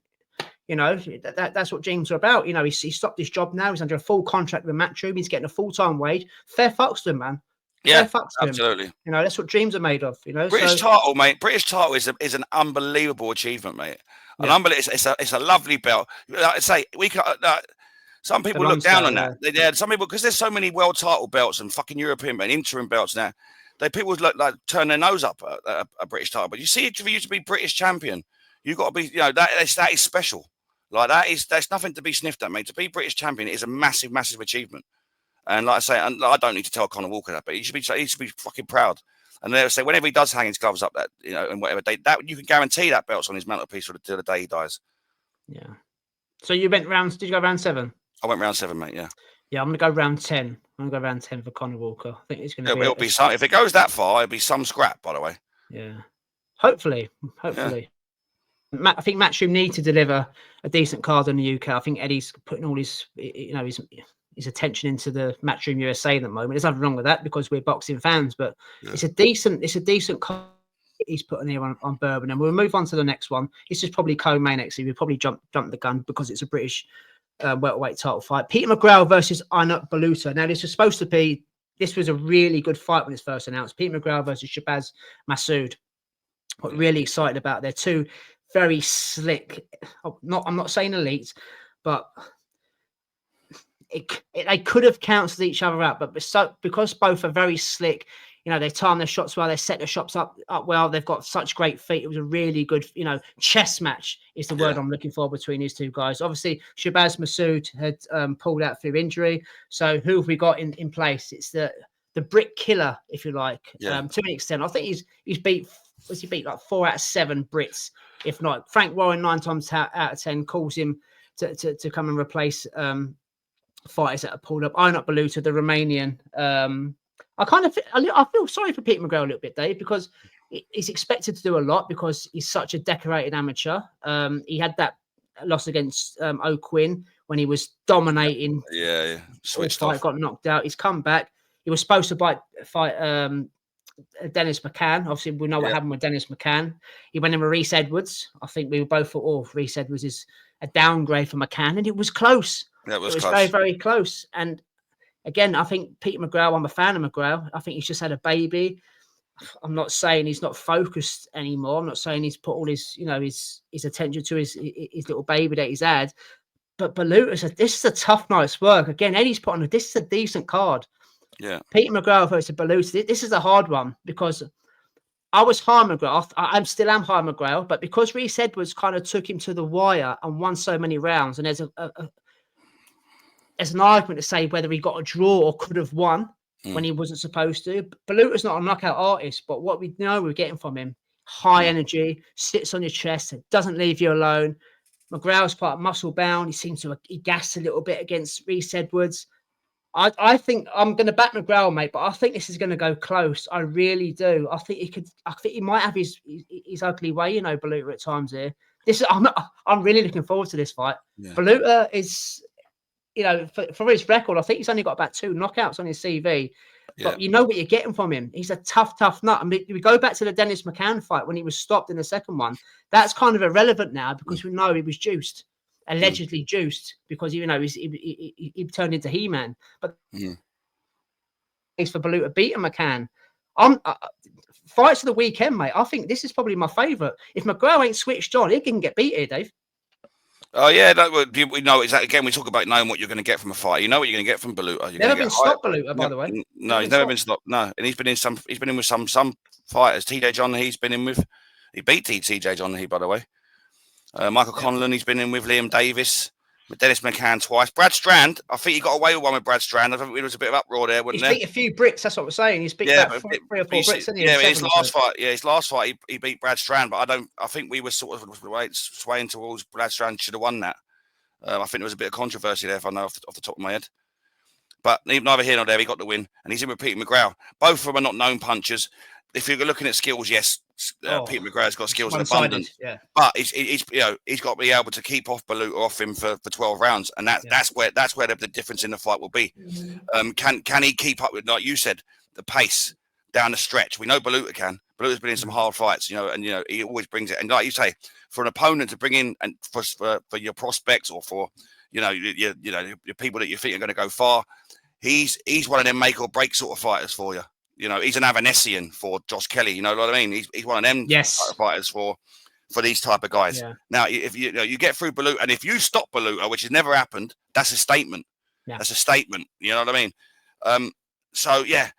you know, that's what James are about. You know, he stopped his job now. He's under a full contract with Matchroom. He's getting a full-time wage. Fair fucks to him, man. Yeah, absolutely. You know, that's what dreams are made of. You know, British title, mate. British title is an unbelievable achievement, mate. It's a lovely belt. Like I say, we can. Some people look down on that. Yeah, some people, because there's so many world title belts and fucking European and interim belts now. People like turn their nose up at a British title. But you see, for you to be British champion, you've got to be. You know, that is special. Like that's nothing to be sniffed at, mate. To be British champion is a massive, massive achievement. And like I say, and I don't need to tell Conor Walker that, but he should be fucking proud. And they'll say whenever he does hang his gloves up, that you know, and whatever that you can guarantee that belt's on his mantelpiece till the day he dies. Yeah. So you went round? Did you go round 7? I went round 7, mate. Yeah. Yeah, I'm gonna go round 10. I'm gonna go round 10 for Conor Walker. I think it's gonna. It'll be some. If it goes that far, it'll be some scrap. By the way. Yeah. Hopefully. Yeah. I think Matchroom need to deliver a decent card in the UK. I think Eddie's putting all his attention into the Matchroom USA at the moment. There's nothing wrong with that because we're boxing fans, but it's a decent card he's putting here on Bourbon. And we'll move on to the next one. This is probably co-main actually. We'll probably jump the gun because it's a British welterweight title fight. Peter McGrail versus Ionut Baluta. Now this was a really good fight when it's first announced. Peter McGrail versus Shabazz Massoud. What really excited about they're two very slick. I'm not saying elite, but they could have cancelled each other out. But because both are very slick, you know, they time their shots well, they set their shots up well. They've got such great feet. It was a really good, you know, chess match is the word I'm looking for between these two guys. Obviously, Shabazz Massoud had pulled out through injury. So who have we got in place? It's the brick killer, if you like, to an extent. I think he's beat. Was he beat like 4 out of 7 Brits? If not, Frank Warren 9 times out of 10 calls him to come and replace fighters that are pulled up. Ionut Baluta, the Romanian. I feel sorry for Peter McGrail a little bit, Dave, because he's expected to do a lot because he's such a decorated amateur. He had that loss against O'Quinn when he was dominating. Yeah. Switched fight, off. got knocked out. He's come back. He was supposed to fight Dennis McCann. Obviously, we know what happened with Dennis McCann. He went in with Reese Edwards. I think we were both thought, oh, Reese Edwards is a downgrade for McCann, and it was close. Yeah, it was close. very, very close. And again, I think Peter McGrail, I'm a fan of McGrail. I think he's just had a baby. I'm not saying he's not focused anymore. I'm not saying he's put all his, his attention to his little baby that he's had. But Baluta said, this is a tough night's work. Again, Eddie's put on this is a decent card. Yeah. Peter McGrail versus Baluta. This is a hard one because I was high McGrail. I'm still high McGrail, but because Reese Edwards kind of took him to the wire and won so many rounds, and there's an argument to say whether he got a draw or could have won when he wasn't supposed to. Baluta's not a knockout artist, but what we know we're getting from him, high energy, sits on your chest, doesn't leave you alone. McGrail's quite muscle bound. He seems to he gassed a little bit against Reese Edwards. I think I'm going to back McGrail, mate, but I think this is going to go close. I really do. I think he might have his ugly way, Baluta at times here. I'm really looking forward to this fight. Yeah. Baluta is, for his record, I think he's only got about 2 knockouts on his CV. But you know what you're getting from him. He's a tough nut. I mean, we go back to the Dennis McCann fight when he was stopped in the second one. That's kind of irrelevant now because we know he was juiced, allegedly juiced, because he turned into He-Man. But it's for Baluta beating McCann. Fights of the weekend, mate. I think this is probably my favourite. If McGrail ain't switched on, he can get beat here, Dave. Oh, yeah. We know exactly. Again, we talk about knowing what you're going to get from a fight. You know what you're going to get from Baluta. Never been stopped, Baluta, by the way. No, he's never been stopped. No, and he's been in with some fighters. TJ John, he's been in with. He beat TJ John, by the way. Michael Conlon, he's been in with Liam Davis, with Dennis McCann twice. Brad Strand, I think he got away with one with Brad Strand. I think there was a bit of uproar there, wasn't there? He's beat a few bricks. That's what we're saying. He's beat about 3 or 4 bricks. His last fight, he beat Brad Strand, but I think we were sort of swaying towards Brad Strand should have won that. I think there was a bit of controversy there, if I know off the top of my head. But neither here nor there, he got the win, and he's in with Peter McGrail. Both of them are not known punchers. If you're looking at skills, yes, Peter McGrail's got skills in abundance. Yeah. But he's got to be able to keep Baluta off him for 12 rounds, and that's where the difference in the fight will be. Can he keep up with, like you said, the pace down the stretch? We know Baluta can. Baluta's been in some hard fights, and he always brings it. And like you say, for an opponent to bring in and for your prospects or for your people that you think are going to go far, he's one of them make or break sort of fighters for you. He's an Avanesian for Josh Kelly. You know what I mean? He's one of them fighters for these type of guys. Yeah. Now, if you get through Baluta, and if you stop Baluta, which has never happened, that's a statement. Yeah. That's a statement. You know what I mean? So yeah,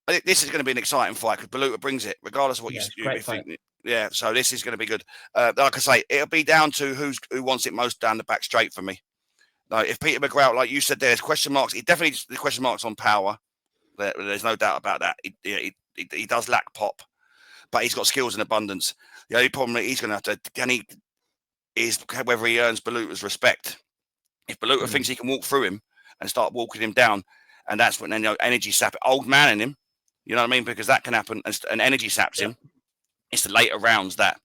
I think this is going to be an exciting fight because Baluta brings it, regardless of what you think. Yeah, so this is going to be good. Like I say, it'll be down to who wants it most down the back straight for me. Now, if Peter McGrail, like you said, there's question marks. He definitely the question marks on power. There's no doubt about that. He does lack pop, but he's got skills in abundance. The only problem that he's going to have to is whether he earns Baluta's respect. If Baluta thinks he can walk through him and start walking him down, and that's when energy sap, old man in him, you know what I mean? Because that can happen, and energy saps him. It's the later rounds that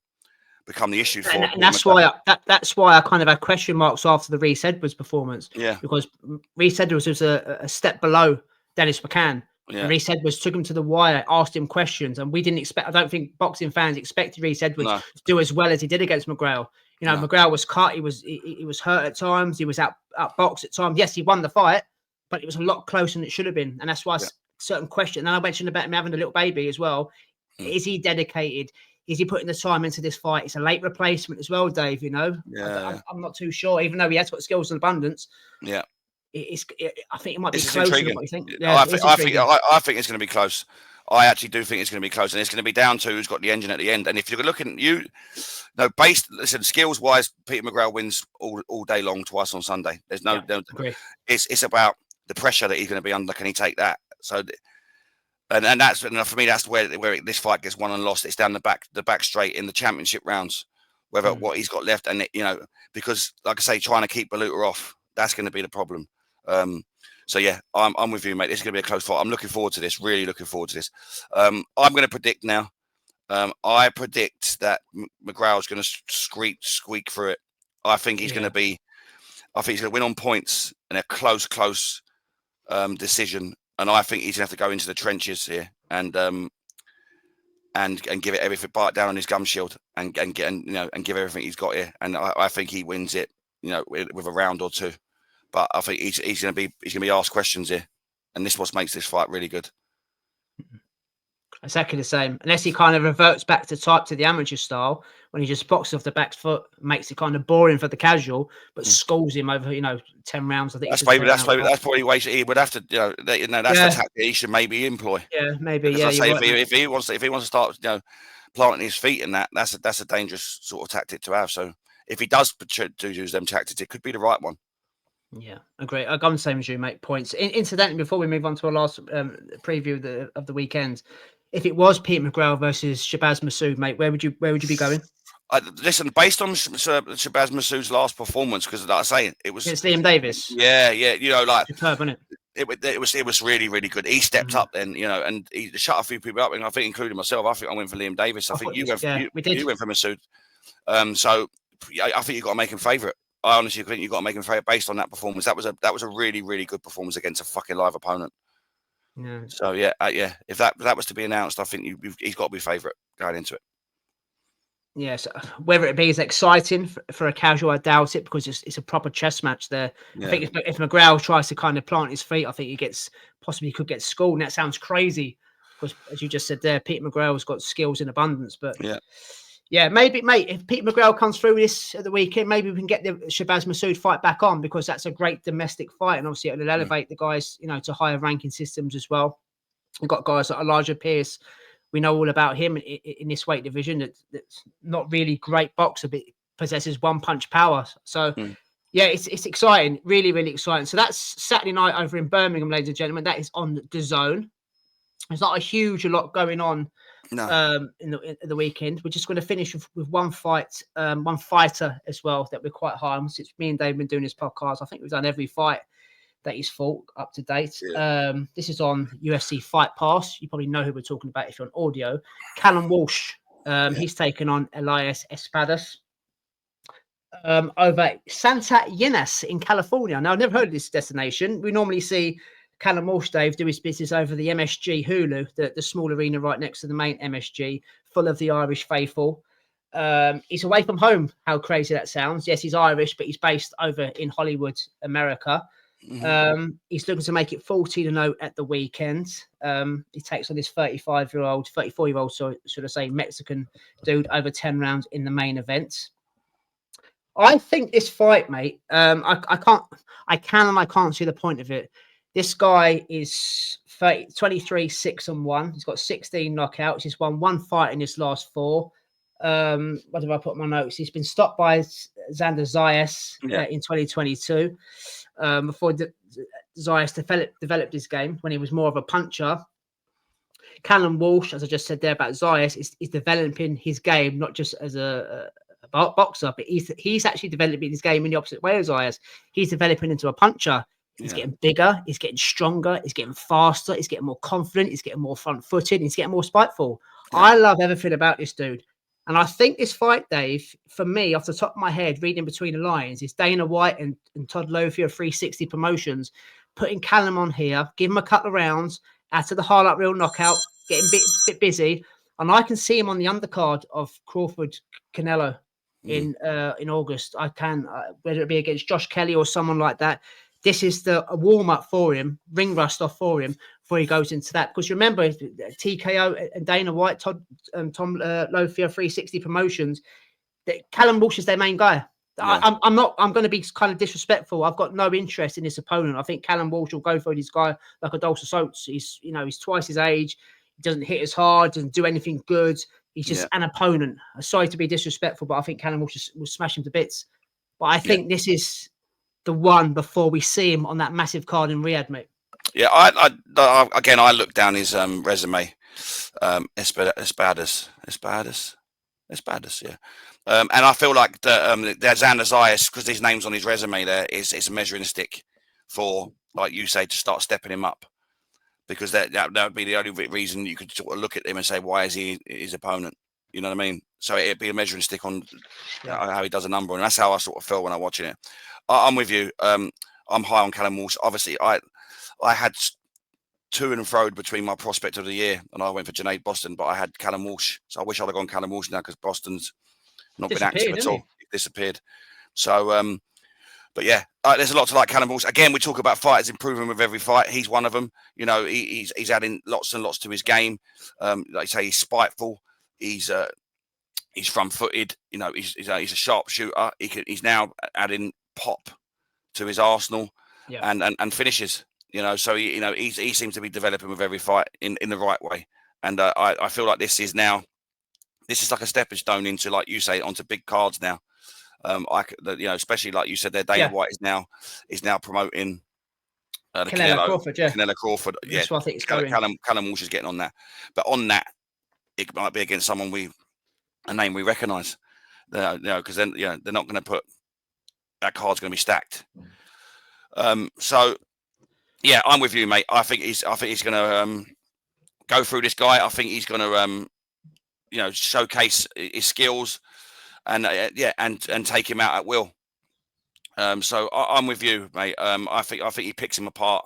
become the issue for him. And that's why I kind of had question marks after the Reese Edwards performance. Yeah, because Reese Edwards was a step below Dennis McCann. Yeah. Reese Edwards took him to the wire, asked him questions, and we didn't expect. I don't think boxing fans expected Reese Edwards to do as well as he did against McGrail. McGrail was cut. He was hurt at times. He was out boxed at times. Yes, he won the fight, but it was a lot closer than it should have been, and that's why certain questions. And then I mentioned about him having a little baby as well. Is he dedicated? Is he putting the time into this fight? It's a late replacement as well, Dave. I'm not too sure, even though he has got skills in abundance. Yeah. I think it might be closer than what you think. Yeah, I think it's going to be close. I actually do think it's going to be close, and it's going to be down to who's got the engine at the end. And if you're looking, skills wise, Peter McGrail wins all day long, twice on Sunday. There's no. It's about the pressure that he's going to be under. Can he take that? So, and that's for me. That's where this fight gets won and lost. It's down the back straight in the championship rounds. Whether what he's got left, and because like I say, trying to keep Baluta off, that's going to be the problem. So yeah, I'm with you, mate. This is going to be a close fight. I'm looking forward to this. Really looking forward to this. I'm going to predict now. I predict that McGrail's going to squeak through it. I think he's going to be. I think he's going to win on points in a close decision, and I think he's going to have to go into the trenches here and give it everything, bite down on his gum shield, and give everything he's got here. And I think he wins it, with a round or two. But I think he's going to be asked questions here, and this is what makes this fight really good. Exactly the same, unless he kind of reverts back to the amateur style when he just boxes off the back foot, makes it kind of boring for the casual, but schools him over 10 rounds. I think that's probably ways he would have to that's the tactic he should maybe employ. Yeah, maybe. Because if he wants to start planting his feet in that's a dangerous sort of tactic to have. So if he does use them tactics, it could be the right one. Yeah, agree. I'm the same as you, mate. Points. Incidentally, before we move on to our last preview of the weekend, if it was Peter McGrail versus Shabazz Massoud, mate, where would you be going? Listen, based on Shabazz Massoud's last performance, because like I say, it was against Liam Davis. Yeah, superb, wasn't it? It was really, really good. He stepped up then, and he shut a few people up, and I think, including myself, I think I went for Liam Davis. I think you went for Massoud. So I think you've got to make him favourite. I honestly think you've got to make him favourite based on that performance. That was a really, really good performance against a fucking live opponent. Yeah. So if that was to be announced, I think he's got to be favourite going into it. Yes, whether it be as exciting for a casual, I doubt it, because it's a proper chess match there. Yeah. I think if McGrail tries to kind of plant his feet, I think he could get schooled. And that sounds crazy, because as you just said there, Peter McGrail's got skills in abundance. But yeah, maybe, mate, if Peter McGrail comes through this at the weekend, maybe we can get the Shabazz Massoud fight back on, because that's a great domestic fight, and obviously it'll elevate the guys, to higher ranking systems as well. We've got guys like Elijah Pierce. We know all about him in this weight division. That's not really great boxer, but possesses one-punch power. So, yeah, it's exciting, really, really exciting. So that's Saturday night over in Birmingham, ladies and gentlemen. That is on DAZN. There's not a lot going on in the weekend. We're just going to finish with one fight, one fighter as well that we're quite high on. Since me and Dave have been doing this podcast, I think we've done every fight that he's fought up to date. Yeah. This is on UFC Fight Pass. You probably know who we're talking about if you're on audio. Callum Walsh. He's taken on Elias Espadas over Santa Ynez in California. Now, I've never heard of this destination. We normally see Callum Walsh, Dave, do his business over the MSG Hulu, the small arena right next to the main MSG, full of the Irish faithful. He's away from home. How crazy that sounds. Yes, he's Irish, but he's based over in Hollywood, America. He's looking to make it 14-0 at the weekend. He takes on this 34-year-old, so should I say, Mexican dude over 10 rounds in the main event. I think this fight, mate, I can't see the point of it. This guy is 23-6-1. He's got 16 knockouts. He's won one fight in his last 4. What did I put in my notes? He's been stopped by Xander Zayas in 2022. Before Zayas developed his game when he was more of a puncher. Callum Walsh, as I just said there about Zayas, is developing his game not just as a boxer, but he's actually developing his game in the opposite way as Zayas. He's developing into a puncher. He's getting bigger, he's getting stronger, he's getting faster, he's getting more confident, he's getting more front-footed, he's getting more spiteful. I love everything about this dude. And I think this fight, Dave, for me, off the top of my head, reading between the lines, is Dana White and Todd Lothia of 360 Promotions putting Callum on here, give him a couple of rounds, add to the highlight reel knockout, getting a bit busy. And I can see him on the undercard of Crawford Canelo in August. I can, whether it be against Josh Kelly or someone like that. This is a warm-up for him, ring rust off for him before he goes into that. Because remember, TKO and Dana White, Tom Lothia, 360 Promotions, Callum Walsh is their main guy. Yeah. I'm going to be kind of disrespectful. I've got no interest in this opponent. I think Callum Walsh will go for this guy like a dose of salts. He's twice his age. He doesn't hit as hard, doesn't do anything good. He's just an opponent. Sorry to be disrespectful, but I think Callum Walsh will smash him to bits. But I think this is the one before we see him on that massive card in Riyadh, mate. Yeah, I looked down his resume. Espadas, yeah. And I feel like the Xander Zayas, because his name's on his resume there, is a measuring stick for, like you say, to start stepping him up. Because that would be the only reason you could sort of look at him and say, why is he his opponent? You know what I mean? So it'd be a measuring stick on how he does a number, and that's how I sort of felt when I'm watching it. I'm with you. I'm high on Callum Walsh. Obviously, I had to and fro between my prospect of the year, and I went for Junaid Boston, but I had Callum Walsh. So I wish I'd have gone Callum Walsh now because Boston's not been active at all. He disappeared. So, but yeah, there's a lot to like Callum Walsh. Again, we talk about fighters improving with every fight. He's one of them. You know, he's adding lots and lots to his game. Like I say, he's spiteful. He's front-footed. You know, he's a sharpshooter. He's now adding pop to his arsenal and finishes. You know, so he seems to be developing with every fight in the right way. And I feel like this is like a stepping stone into, like you say, onto big cards now. Especially like you said there, Dana White is now promoting Canelo Crawford. Yeah, Canelo Crawford. Yeah, that's what I think it's going. Callum Walsh is getting on that, but on that, it might be against someone a name we recognise. Because then they're not going to put that card's going to be stacked. So yeah, I'm with you, mate. I think he's going to go through this guy. I think he's going to showcase his skills and take him out at will. So I'm with you, mate. I think he picks him apart.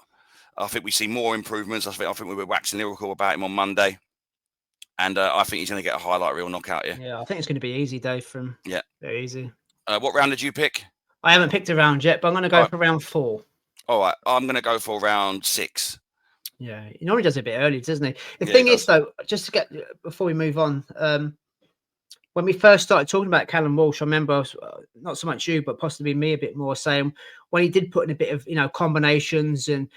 I think we see more improvements. I think we were waxing lyrical about him on Monday, and I think he's going to get a highlight reel knockout here. Yeah, I think it's going to be easy, Dave. Very easy. What round did you pick? I haven't picked a round yet, but I'm going to go for round 4. All right, I'm going to go for round 6. Yeah, he normally does it a bit early, doesn't he? The thing is, though, just to get before we move on, when we first started talking about Callum Walsh, I remember not so much you, but possibly me a bit more saying when he did put in a bit of combinations and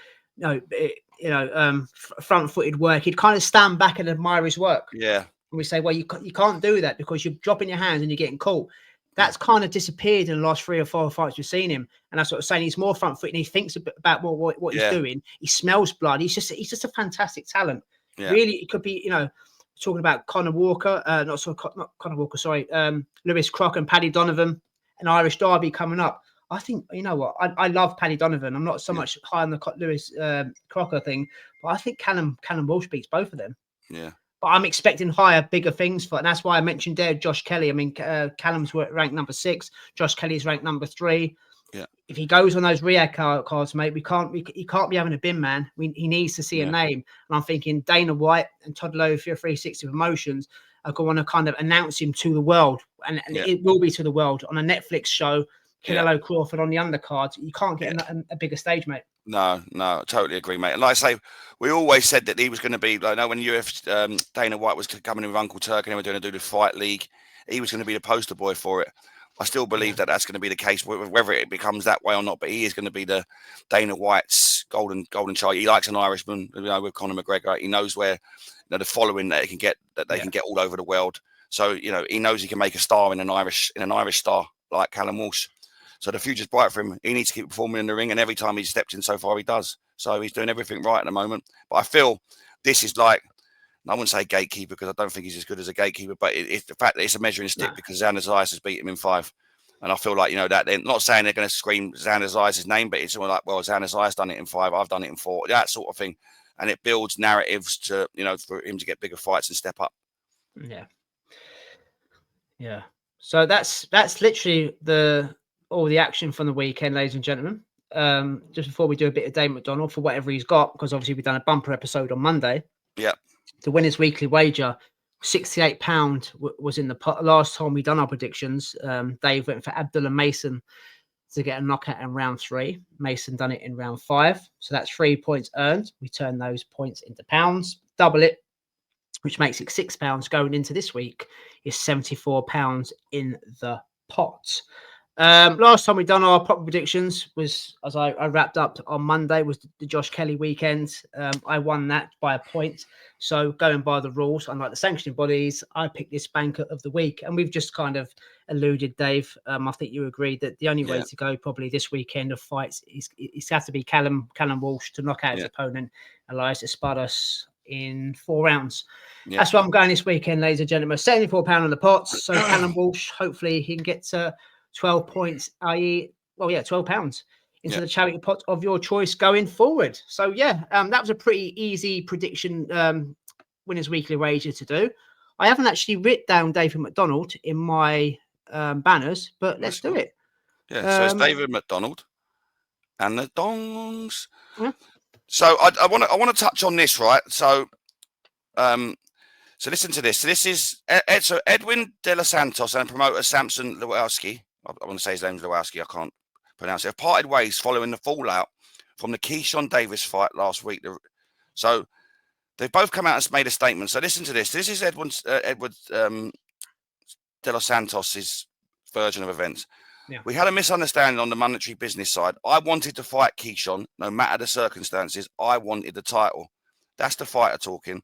front-footed work, he'd kind of stand back and admire his work. Yeah, and we say, well, you can't do that because you're dropping your hands and you're getting caught. That's kind of disappeared in the last 3 or 4 fights we've seen him, and that's what I'm saying. He's more front-footed and he thinks a bit about what he's doing. He smells blood. He's just a fantastic talent. Yeah. Really, it could be talking about Conor Walker, not Conor Walker, sorry, Lewis Crock and Paddy Donovan, an Irish derby coming up. I think, you know what, I love Paddy Donovan. I'm not so much high on the Lewis Crocker thing, but I think Callum Walsh beats both of them. Yeah. But I'm expecting higher, bigger things and that's why I mentioned there Josh Kelly. I mean, Callum's ranked number 6. Josh Kelly's ranked number 3. Yeah. If he goes on those Riyadh cards, mate, he can't be having a bin, man. He needs to see a name. And I'm thinking Dana White and Todd Lowe for 360 Promotions are going to kind of announce him to the world. And it will be to the world on a Netflix show. Canelo Crawford on the undercard. You can't get a bigger stage, mate. No, I totally agree, mate. And like I say, we always said that he was going to be, like, when Dana White was coming in with Uncle Turk and they were going to do the fight league, he was going to be the poster boy for it. I still believe that that's going to be the case, whether it becomes that way or not. But he is going to be the Dana White's golden child. He likes an Irishman, with Conor McGrail. He knows where the following that they can get all over the world. So he knows he can make a star in an Irish star like Callum Walsh. So the future's bright for him. He needs to keep performing in the ring, and every time he's stepped in so far, he does. So he's doing everything right at the moment. But I feel this is like, I wouldn't say gatekeeper because I don't think he's as good as a gatekeeper, but it's the fact that it's a measuring stick because Xander Zayas has beat him in 5. And I feel like, that they're not saying they're going to scream Xander Zayas' name, but it's like, well, Xander Zayas done it in 5, I've done it in 4, that sort of thing. And it builds narratives to, for him to get bigger fights and step up. Yeah. Yeah. So that's literally all the action from the weekend, ladies and gentlemen. Just before we do a bit of Dave McDonald for whatever he's got, because obviously we've done a bumper episode on Monday. Yeah. The winner's weekly wager, £68 was in the pot. Last time we done our predictions, Dave went for Abdullah Mason to get a knockout in round 3. Mason done it in round 5. So that's 3 points earned. We turn those points into pounds, double it, which makes it £6 going into this week is £74 in the pot. Last time we done our proper predictions was, as I wrapped up on Monday, was the Josh Kelly weekend. I won that by a point. So going by the rules, unlike the sanctioning bodies, I picked this banker of the week. And we've just kind of alluded, Dave. I think you agreed that the only way to go probably this weekend of fights is has to be Callum Walsh to knock out his opponent, Elias Espadas, in 4 rounds. Yeah. That's what I'm going this weekend, ladies and gentlemen. £74 on the pot. So Callum Walsh, hopefully he can get to 12 points, i.e., £12 into the charity pot of your choice going forward. So, that was a pretty easy prediction winners weekly wager to do. I haven't actually written down David McDonald in my banners, but let's do it. Yeah, so it's David McDonald and the Dongs. Yeah. So I want to touch on this, right? So so listen to this. So this is Edwin De Los Santos and promoter Samson Lewowski. I want to say his name's Lewowski. I can't pronounce it. Have parted ways following the fallout from the Keyshawn Davis fight last week. So they've both come out and made a statement. So listen to this. This is Edward De Los Santos's version of events. Yeah. We had a misunderstanding on the monetary business side. I wanted to fight Keyshawn, no matter the circumstances. I wanted the title. That's the fighter talking.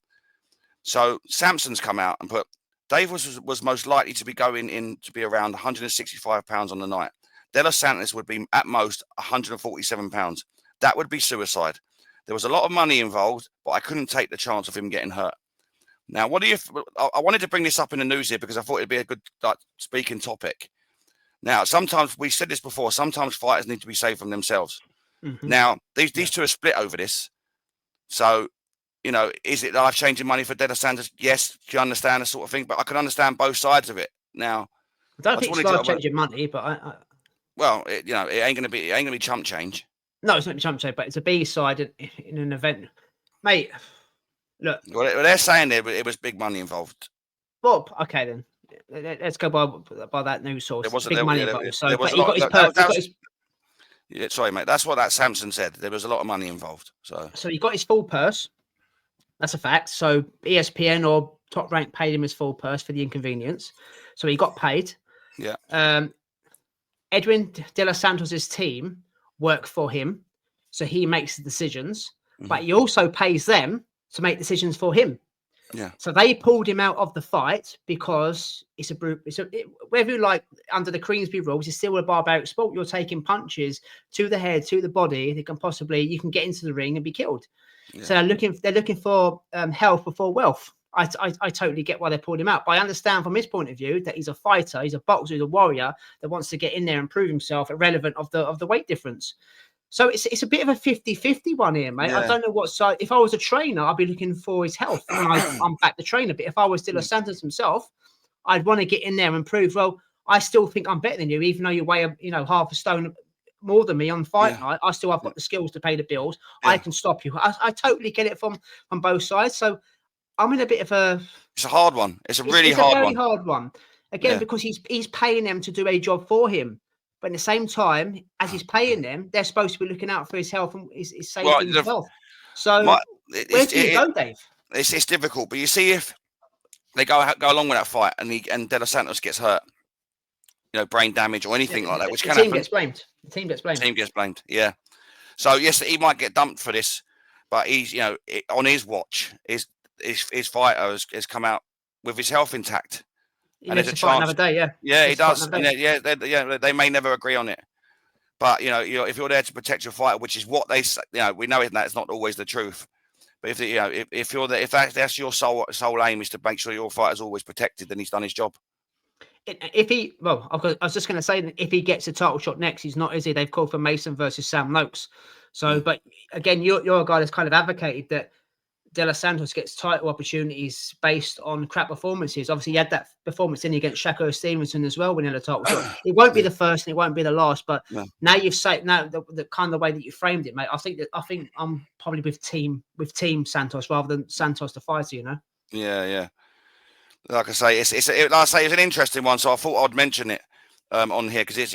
So Samson's come out and put Dave was most likely to be going in to be around 165 pounds on the night. De Los Santos would be at most 147 pounds. That would be suicide. There was a lot of money involved, but I couldn't take the chance of him getting hurt. Now, I wanted to bring this up in the news here because I thought it'd be a good speaking topic. Now, sometimes we said this before. Sometimes fighters need to be saved from themselves. Mm-hmm. Now, these two are split over this. So, you know, is it life-changing money for De Los Santos? Yes, you understand the sort of thing, but I can understand both sides of it. Now, I don't think it's life-changing money, but well, it ain't gonna be chump change. No, it's not chump change, but it's a B side in an event, mate. Look, well, they're saying it was big money involved. Well, okay then. Let's go by that news source. There wasn't big money there, involved. There was he got his purse. Yeah, sorry, mate. That's what that Samson said. There was a lot of money involved. So he got his full purse. That's a fact. So ESPN or Top Rank paid him his full purse for the inconvenience. So he got paid. Yeah. Edwin De Los Santos's team work for him, so he makes the decisions. Mm-hmm. But he also pays them to make decisions for him. Yeah. So they pulled him out of the fight because it's whether you like under the Queensberry rules, it's still a barbaric sport. You're taking punches to the head, to the body. You can get into the ring and be killed. Yeah. So they're looking for health before wealth. I totally get why they pulled him out, but I understand from his point of view that he's a fighter, he's a boxer, he's a warrior that wants to get in there and prove himself, irrelevant of the weight difference. So it's a bit of a 50-50 one here, mate. Yeah. I don't know what side. If I was a trainer, I'd be looking for his health, and I'm back the trainer. But if I was De Los Santos himself, I'd want to get in there and prove. Well, I still think I'm better than you, even though you weigh half a stone more than me on fight night. I still have got the skills to pay the bills. Yeah. I can stop you. I totally get it from both sides. So I'm in a bit of a. It's a hard one. It's a very hard one. Again, because he's paying them to do a job for him. But at the same time, as he's paying them, they're supposed to be looking out for his health and his safety and his health. So where do you go, Dave? It's difficult, but you see, if they go along with that fight and De Los Santos gets hurt, brain damage or anything like that, which can happen. The team gets blamed. Yeah. So yes, he might get dumped for this, but he's on his watch, his fighter has come out with his health intact. And there's a chance another day, he does. And they may never agree on it, but if you're there to protect your fighter, which is what they say, we know that's not always the truth. But if that's your sole aim is to make sure your fighter's always protected, then he's done his job. I was just going to say that if he gets a title shot next, he's not, is he? They've called for Mason versus Sam Noakes. So, but again, you're a guy that's kind of advocated that De Los Santos gets title opportunities based on crap performances. Obviously, he had that performance in against Shakur Stevenson as well, winning a title shot. It won't be the first and it won't be the last. But now you've said the kind of way that you framed it, mate. I think I'm probably with team Santos rather than Santos the fighter. Yeah. Like I say, it's an interesting one. So I thought I'd mention it on here because it's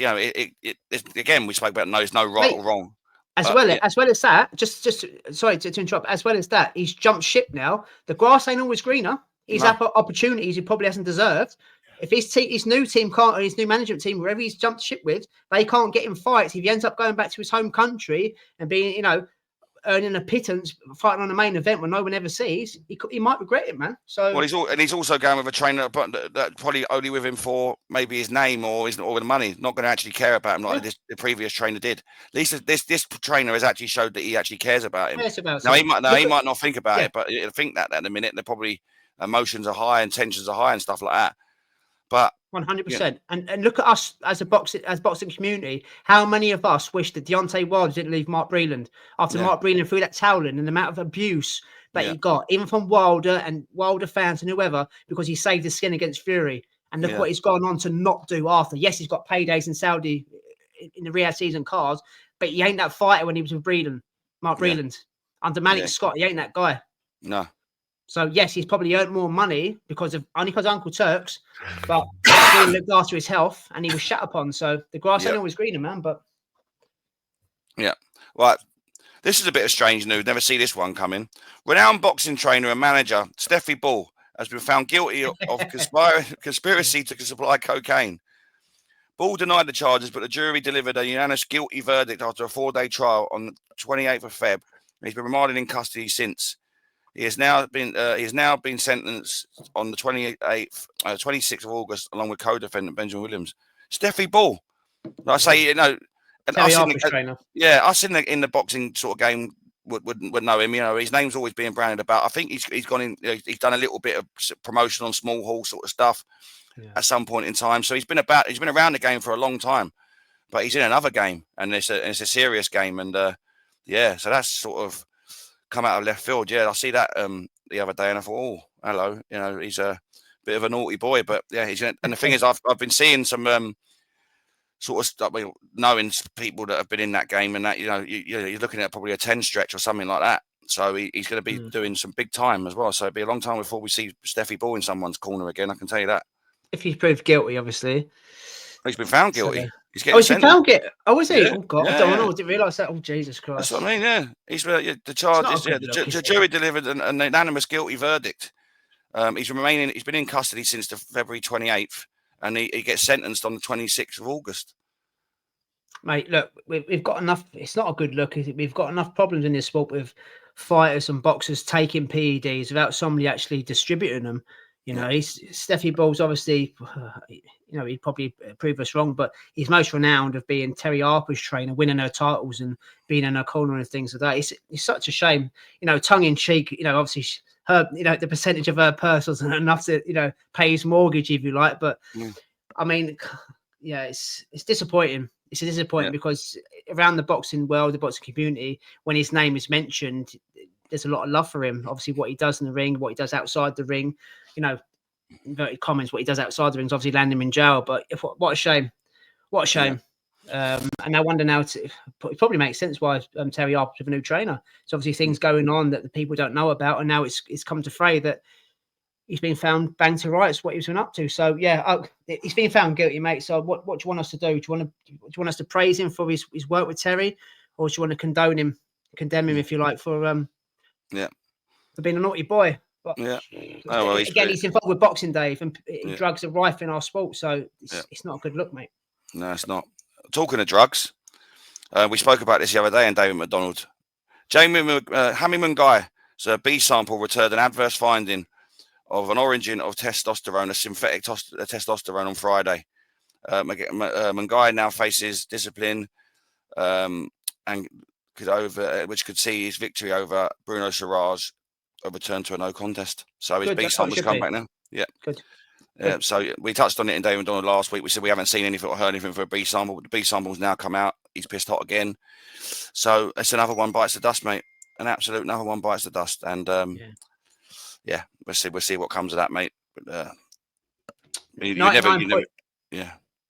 again we spoke about there's no right or wrong. As well as that, just sorry to interrupt. As well as that, he's jumped ship now. The grass ain't always greener. He's had opportunities he probably hasn't deserved. If his new team can't, or his new management team, wherever he's jumped ship with, they can't get him fights. If he ends up going back to his home country and being, earning a pittance, fighting on the main event when no one ever sees, he might regret it, man. So he's also going with a trainer that probably only with him for maybe his name or the money, not going to actually care about him like the previous trainer did. At least this trainer has actually showed that he actually cares about him. He might not think about it, but I think that at the minute they're probably emotions are high and tensions are high and stuff like that. But 100%. And look at us as boxing community. How many of us wish that Deontay Wilder didn't leave Mark Breland after Mark Breland threw that towel in, and the amount of abuse that he got, even from Wilder and Wilder fans and whoever, because he saved his skin against Fury. And look what he's gone on to not do after. Yes, he's got paydays in Saudi in the Riyadh season cards, but he ain't that fighter when he was with Mark Breland. Under Malik Scott, he ain't that guy. No. So yes, he's probably earned more money because of Uncle Turks, but he looked after his health and he was shat upon. So the grass ain't always greener, man. But right. This is a bit of strange news. Never see this one coming. Renowned boxing trainer and manager Steffi Bull has been found guilty of conspiracy to supply cocaine. Bull denied the charges, but the jury delivered a unanimous guilty verdict after a 4-day trial on the 28th of Feb. And he's been remanded in custody since. He has now been sentenced on the 26th of August, along with co-defendant Benjamin Williams. Steffi Bull, like I say, you know, us in the boxing sort of game would know him. You know, his name's always being branded about. I think he's gone in. He's done a little bit of promotion on small hall sort of stuff at some point in time. So he's been around the game for a long time, but he's in another game, and it's a serious game, and so that's sort of come out of left field. Yeah, I see that the other day, and I thought, oh, hello, you know, he's a bit of a naughty boy, but yeah, and the thing is, I've been seeing some sort of stuff, knowing people that have been in that game, and that, you know, you're looking at probably a 10 stretch or something like that. So he's going to be doing some big time as well. So it'll be a long time before we see Steffi Bull in someone's corner again. I can tell you that. If he's proved guilty, obviously. He's been found guilty. He's been found guilty. Oh, is he? Yeah. Oh God, I don't know. I didn't realise that. Oh, Jesus Christ. That's what I mean. Yeah, he's the charge is the jury delivered an unanimous guilty verdict. He's been in custody since the February 28th, and he gets sentenced on the 26th of August. Mate, look, we've got enough. It's not a good look, is it? We've got enough problems in this sport with fighters and boxers taking PEDs without somebody actually distributing them. You know, Steffi Bull's obviously, you know, he'd probably prove us wrong, but he's most renowned of being Terry Harper's trainer, winning her titles and being in her corner and things like that. It's such a shame, you know, tongue in cheek, you know, obviously her, you know, the percentage of her purse wasn't enough to, you know, pay his mortgage, if you like. But I mean, yeah, it's disappointing. It's disappointing because around the boxing world, the boxing community, when his name is mentioned, there's a lot of love for him. Obviously, what he does in the ring, what he does outside the ring, you know, inverted comments, what he does outside the ring is obviously landing him in jail. But what a shame. What a shame. And I wonder now, it probably makes sense why Terry Harper's with a new trainer. So obviously things going on that the people don't know about, and now it's come to fray that he's been found bang to rights what he's been up to. So yeah, he's been found guilty, mate. So what do you want us to do? Do you want us to praise him for his work with Terry, or do you want to condemn him, if you like, for being a naughty boy? But he's involved with boxing, Dave, and drugs are rife in our sport. So it's not a good look, mate. No, it's not. Talking of drugs, we spoke about this the other day in David McDonald. Hammy Mungai, so a B sample returned an adverse finding of an origin of testosterone, a synthetic testosterone on Friday. Mungai now faces discipline, and which could see his victory over Bruno Siraj overturned to a no contest. So his B sample's come back now. Yeah. Good. Yeah, so we touched on it in David McDonald last week. We said we haven't seen anything or heard anything for a B sample, but the B sample's now come out. He's pissed hot again. So it's another one bites the dust, mate. An absolute another one bites the dust. And we'll see what comes of that, mate. But you never.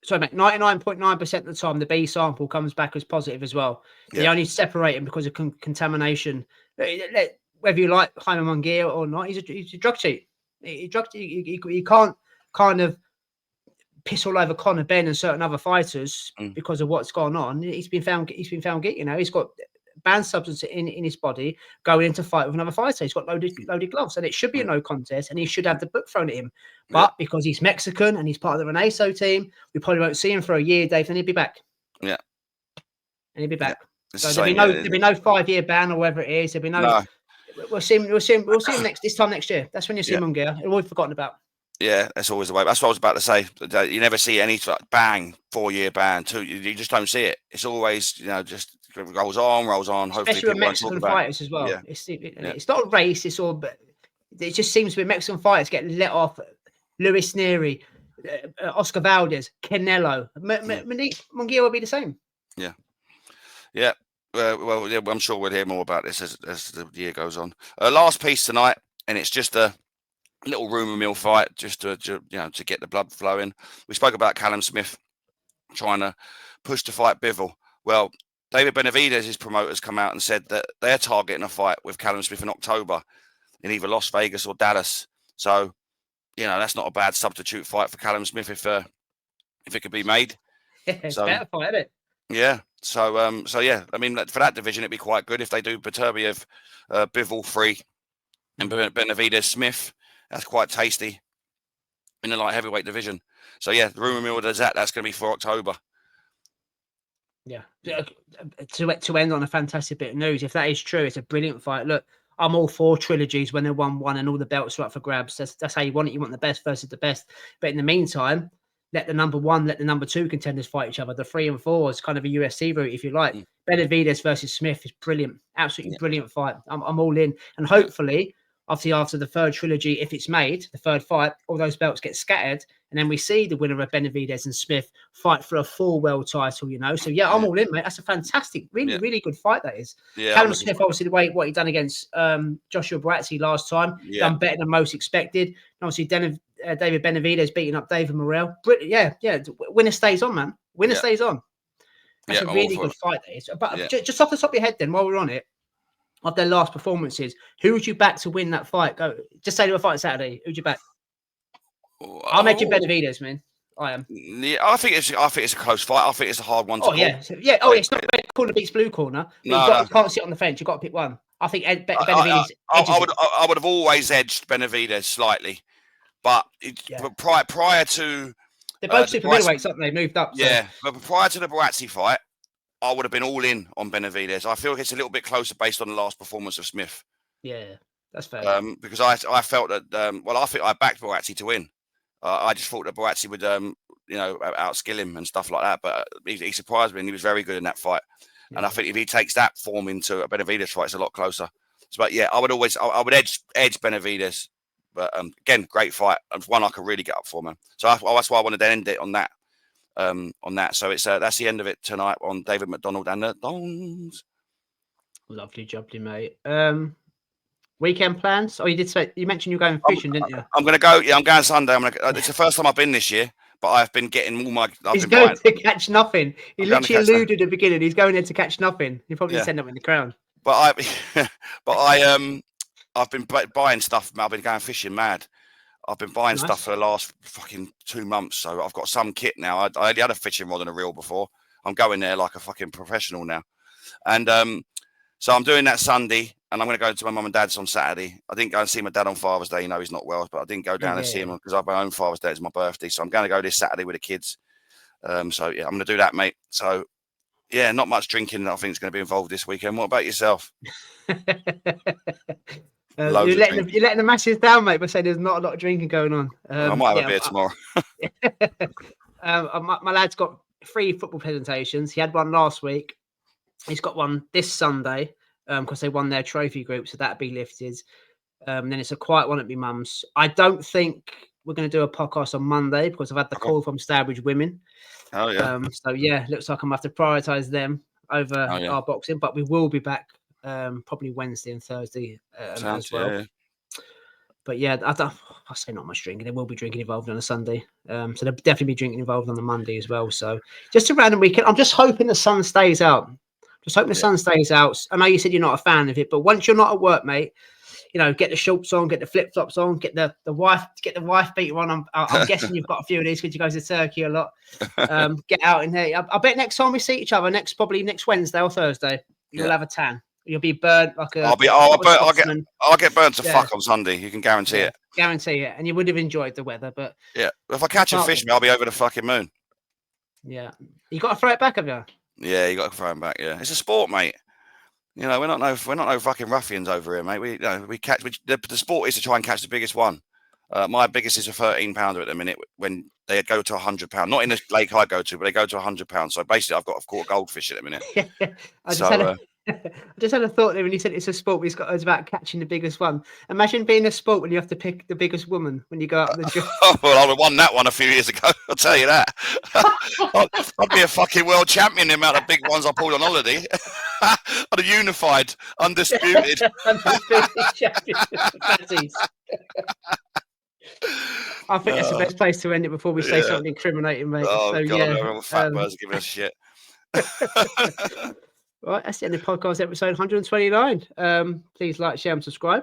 Sorry, mate. 99.9% of the time, the B sample comes back as positive as well. They only separate him because of contamination. Whether you like Jaime Munguia or not, he's a drug cheat. He can't kind of piss all over Conor Ben and certain other fighters because of what's gone on. He's been found guilty. You know, he's got banned substance in his body going into fight with another fighter. He's got loaded gloves, and it should be a no contest, and he should have the book thrown at him. But because he's Mexican and he's part of the Reneso team, we probably won't see him for a year, Dave. Then he'll be back. Yeah, and he'll be back. So there'll be no 5-year ban or whatever it is. There'll be no. We'll see him this time next year. That's when you see Munguia. We've forgotten about. Yeah, that's always the way. That's what I was about to say. You never see any bang 4-year ban. You just don't see it. It's always, you know, just rolls on. Hopefully, especially with Mexican fighters as well. Yeah. It's not racist, but it just seems with Mexican fighters getting let off. Luis Neri, Oscar Valdez, Canelo, Munguia will be the same. Yeah. Yeah. Well, yeah, I'm sure we'll hear more about this as the year goes on. Last piece tonight, and it's just a little rumour mill fight, just to get the blood flowing. We spoke about Callum Smith trying to push to fight Bivol. Well, David Benavidez' promoters come out and said that they're targeting a fight with Callum Smith in October in either Las Vegas or Dallas. So, that's not a bad substitute fight for Callum Smith if it could be made. It's better fight, isn't it? Yeah. So yeah, I mean, for that division, it'd be quite good if they do Beterbiev, Bivol 3, and Benavidez Smith. That's quite tasty in the light heavyweight division. So yeah, the rumor mill does that. That's going to be for October. Yeah. To end on a fantastic bit of news, if that is true, it's a brilliant fight. Look, I'm all for trilogies when they're 1-1 and all the belts are up for grabs. That's how you want it. You want the best versus the best. But in the meantime, let the number 1, let the number 2 contenders fight each other. The 3 and 4 is kind of a UFC route, if you like. Benavidez versus Smith is brilliant. Absolutely brilliant fight. I'm all in. And hopefully, after the third trilogy, if it's made, the third fight, all those belts get scattered. And then we see the winner of Benavidez and Smith fight for a full world title, So, yeah, I'm all in, mate. That's a fantastic, really, really good fight, that is. Yeah, Callum Smith, obviously, what he done against Joshua Buatsi last time, done better than most expected. And obviously, David Benavidez beating up David Morrell. Yeah. Winner stays on, man. Winner stays on. That's a really good fight, that is. But just off the top of your head, then, while we're on it, of their last performances, who would you back to win that fight? Go, just say to a fight Saturday. Who'd you back? I'm edging Benavidez, man. I am. Yeah, I think it's a close fight. I think it's a hard one to call. Yeah. It's not red corner beats blue corner. You can't sit on the fence. You've got to pick one. I think Benavidez. I would have always edged Benavidez slightly, but prior to they're both super middleweights, aren't they? Moved up. So. Yeah, but prior to the Buatsi fight, I would have been all in on Benavidez. I feel like it's a little bit closer based on the last performance of Smith. Yeah, that's fair. Because I felt that I think I backed Buatsi to win. I just thought that Buatsi would outskill him and stuff like that. But he surprised me, and he was very good in that fight. Yeah. And I think if he takes that form into a Benavidez fight, it's a lot closer. So, but yeah, I would edge Benavidez. But again, great fight, and one I could really get up for, man. So that's why I wanted to end it on that. So it's that's the end of it tonight on David McDonald and the Dons. Lovely jubbly, mate. Weekend plans? Oh, you mentioned you're going fishing, didn't you? I'm gonna go. Yeah, I'm going Sunday. It's the first time I've been this year, but I've been getting all my. He's going to catch nothing. He literally alluded at the beginning. He's going there to catch nothing. He probably just end up in the crown. But I've been buying stuff. I've been going fishing mad. I've been buying stuff for the last fucking 2 months, so I've got some kit now. I only had a fishing rod and a reel before. I'm going there like a fucking professional now, and so I'm doing that Sunday, and I'm going to go to my mum and dad's on Saturday. I didn't go and see my dad on Father's Day. He's not well, but I didn't go down and see him because I have my own Father's Day. It's my birthday, so I'm going to go this Saturday with the kids. So yeah, I'm going to do that, mate. So yeah, not much drinking. I think is going to be involved this weekend. What about yourself? You're letting the masses down, mate, by saying there's not a lot of drinking going on. I might have a beer tomorrow. My lad's got 3 football presentations. He had one last week. He's got one this Sunday because they won their trophy group, so that'll be lifted. Then it's a quiet one at my mum's. I don't think we're going to do a podcast on Monday because I've had the call from Stourbridge Women. Oh, yeah. So, yeah, looks like I'm going to have to prioritise them over our boxing, but we will be back probably Wednesday and Thursday as well. Yeah. But yeah, I say not much drinking. There will be drinking involved on a Sunday. So there'll definitely be drinking involved on the Monday as well. So just a random weekend. I'm just hoping the sun stays out. Sun stays out. I know you said you're not a fan of it, but once you're not at work, mate, get the shorts on, get the flip flops on, get the wife beater on. I'm guessing you've got a few of these because you go to Turkey a lot. Get out in there. I bet next time we see each other, probably next Wednesday or Thursday, you'll have a tan. You'll be burnt like a. I'll get burnt to fuck on Sunday. You can guarantee it. Guarantee it, and you would have enjoyed the weather, but yeah, if I catch a fish, I'll be over the fucking moon. Yeah, you got to throw it back, have you? Yeah, you got to throw it back. Yeah, it's a sport, mate. We're not no fucking ruffians over here, mate. The sport is to try and catch the biggest one. My biggest is a 13-pounder at the minute. When they go to £100, not in the lake I go to, but they go to £100. So basically, I've caught a goldfish at the minute. I just had a thought there when you said it's a sport, but it's about catching the biggest one. Imagine being a sport when you have to pick the biggest woman when you go up the gym. Well, I would have won that one a few years ago. I'll tell you that. I'd be a fucking world champion. The amount of big ones I pulled on holiday. I'd have unified, undisputed. Undisputed champion. I think that's the best place to end it before we say something incriminating, mate. Oh, so, God, all fat birds are giving us shit. Right, that's the end of podcast episode 129. Please like, share, and subscribe,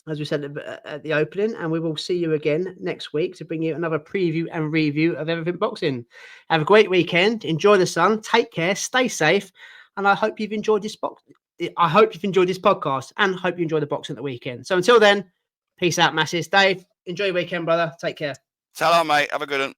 as we said at the opening, and we will see you again next week to bring you another preview and review of everything boxing. Have a great weekend. Enjoy the sun. Take care. Stay safe. And I hope you've enjoyed this podcast, and hope you enjoy the boxing at the weekend. So until then, peace out, masses. Dave, enjoy your weekend, brother. Take care. Salam, mate. Have a good one.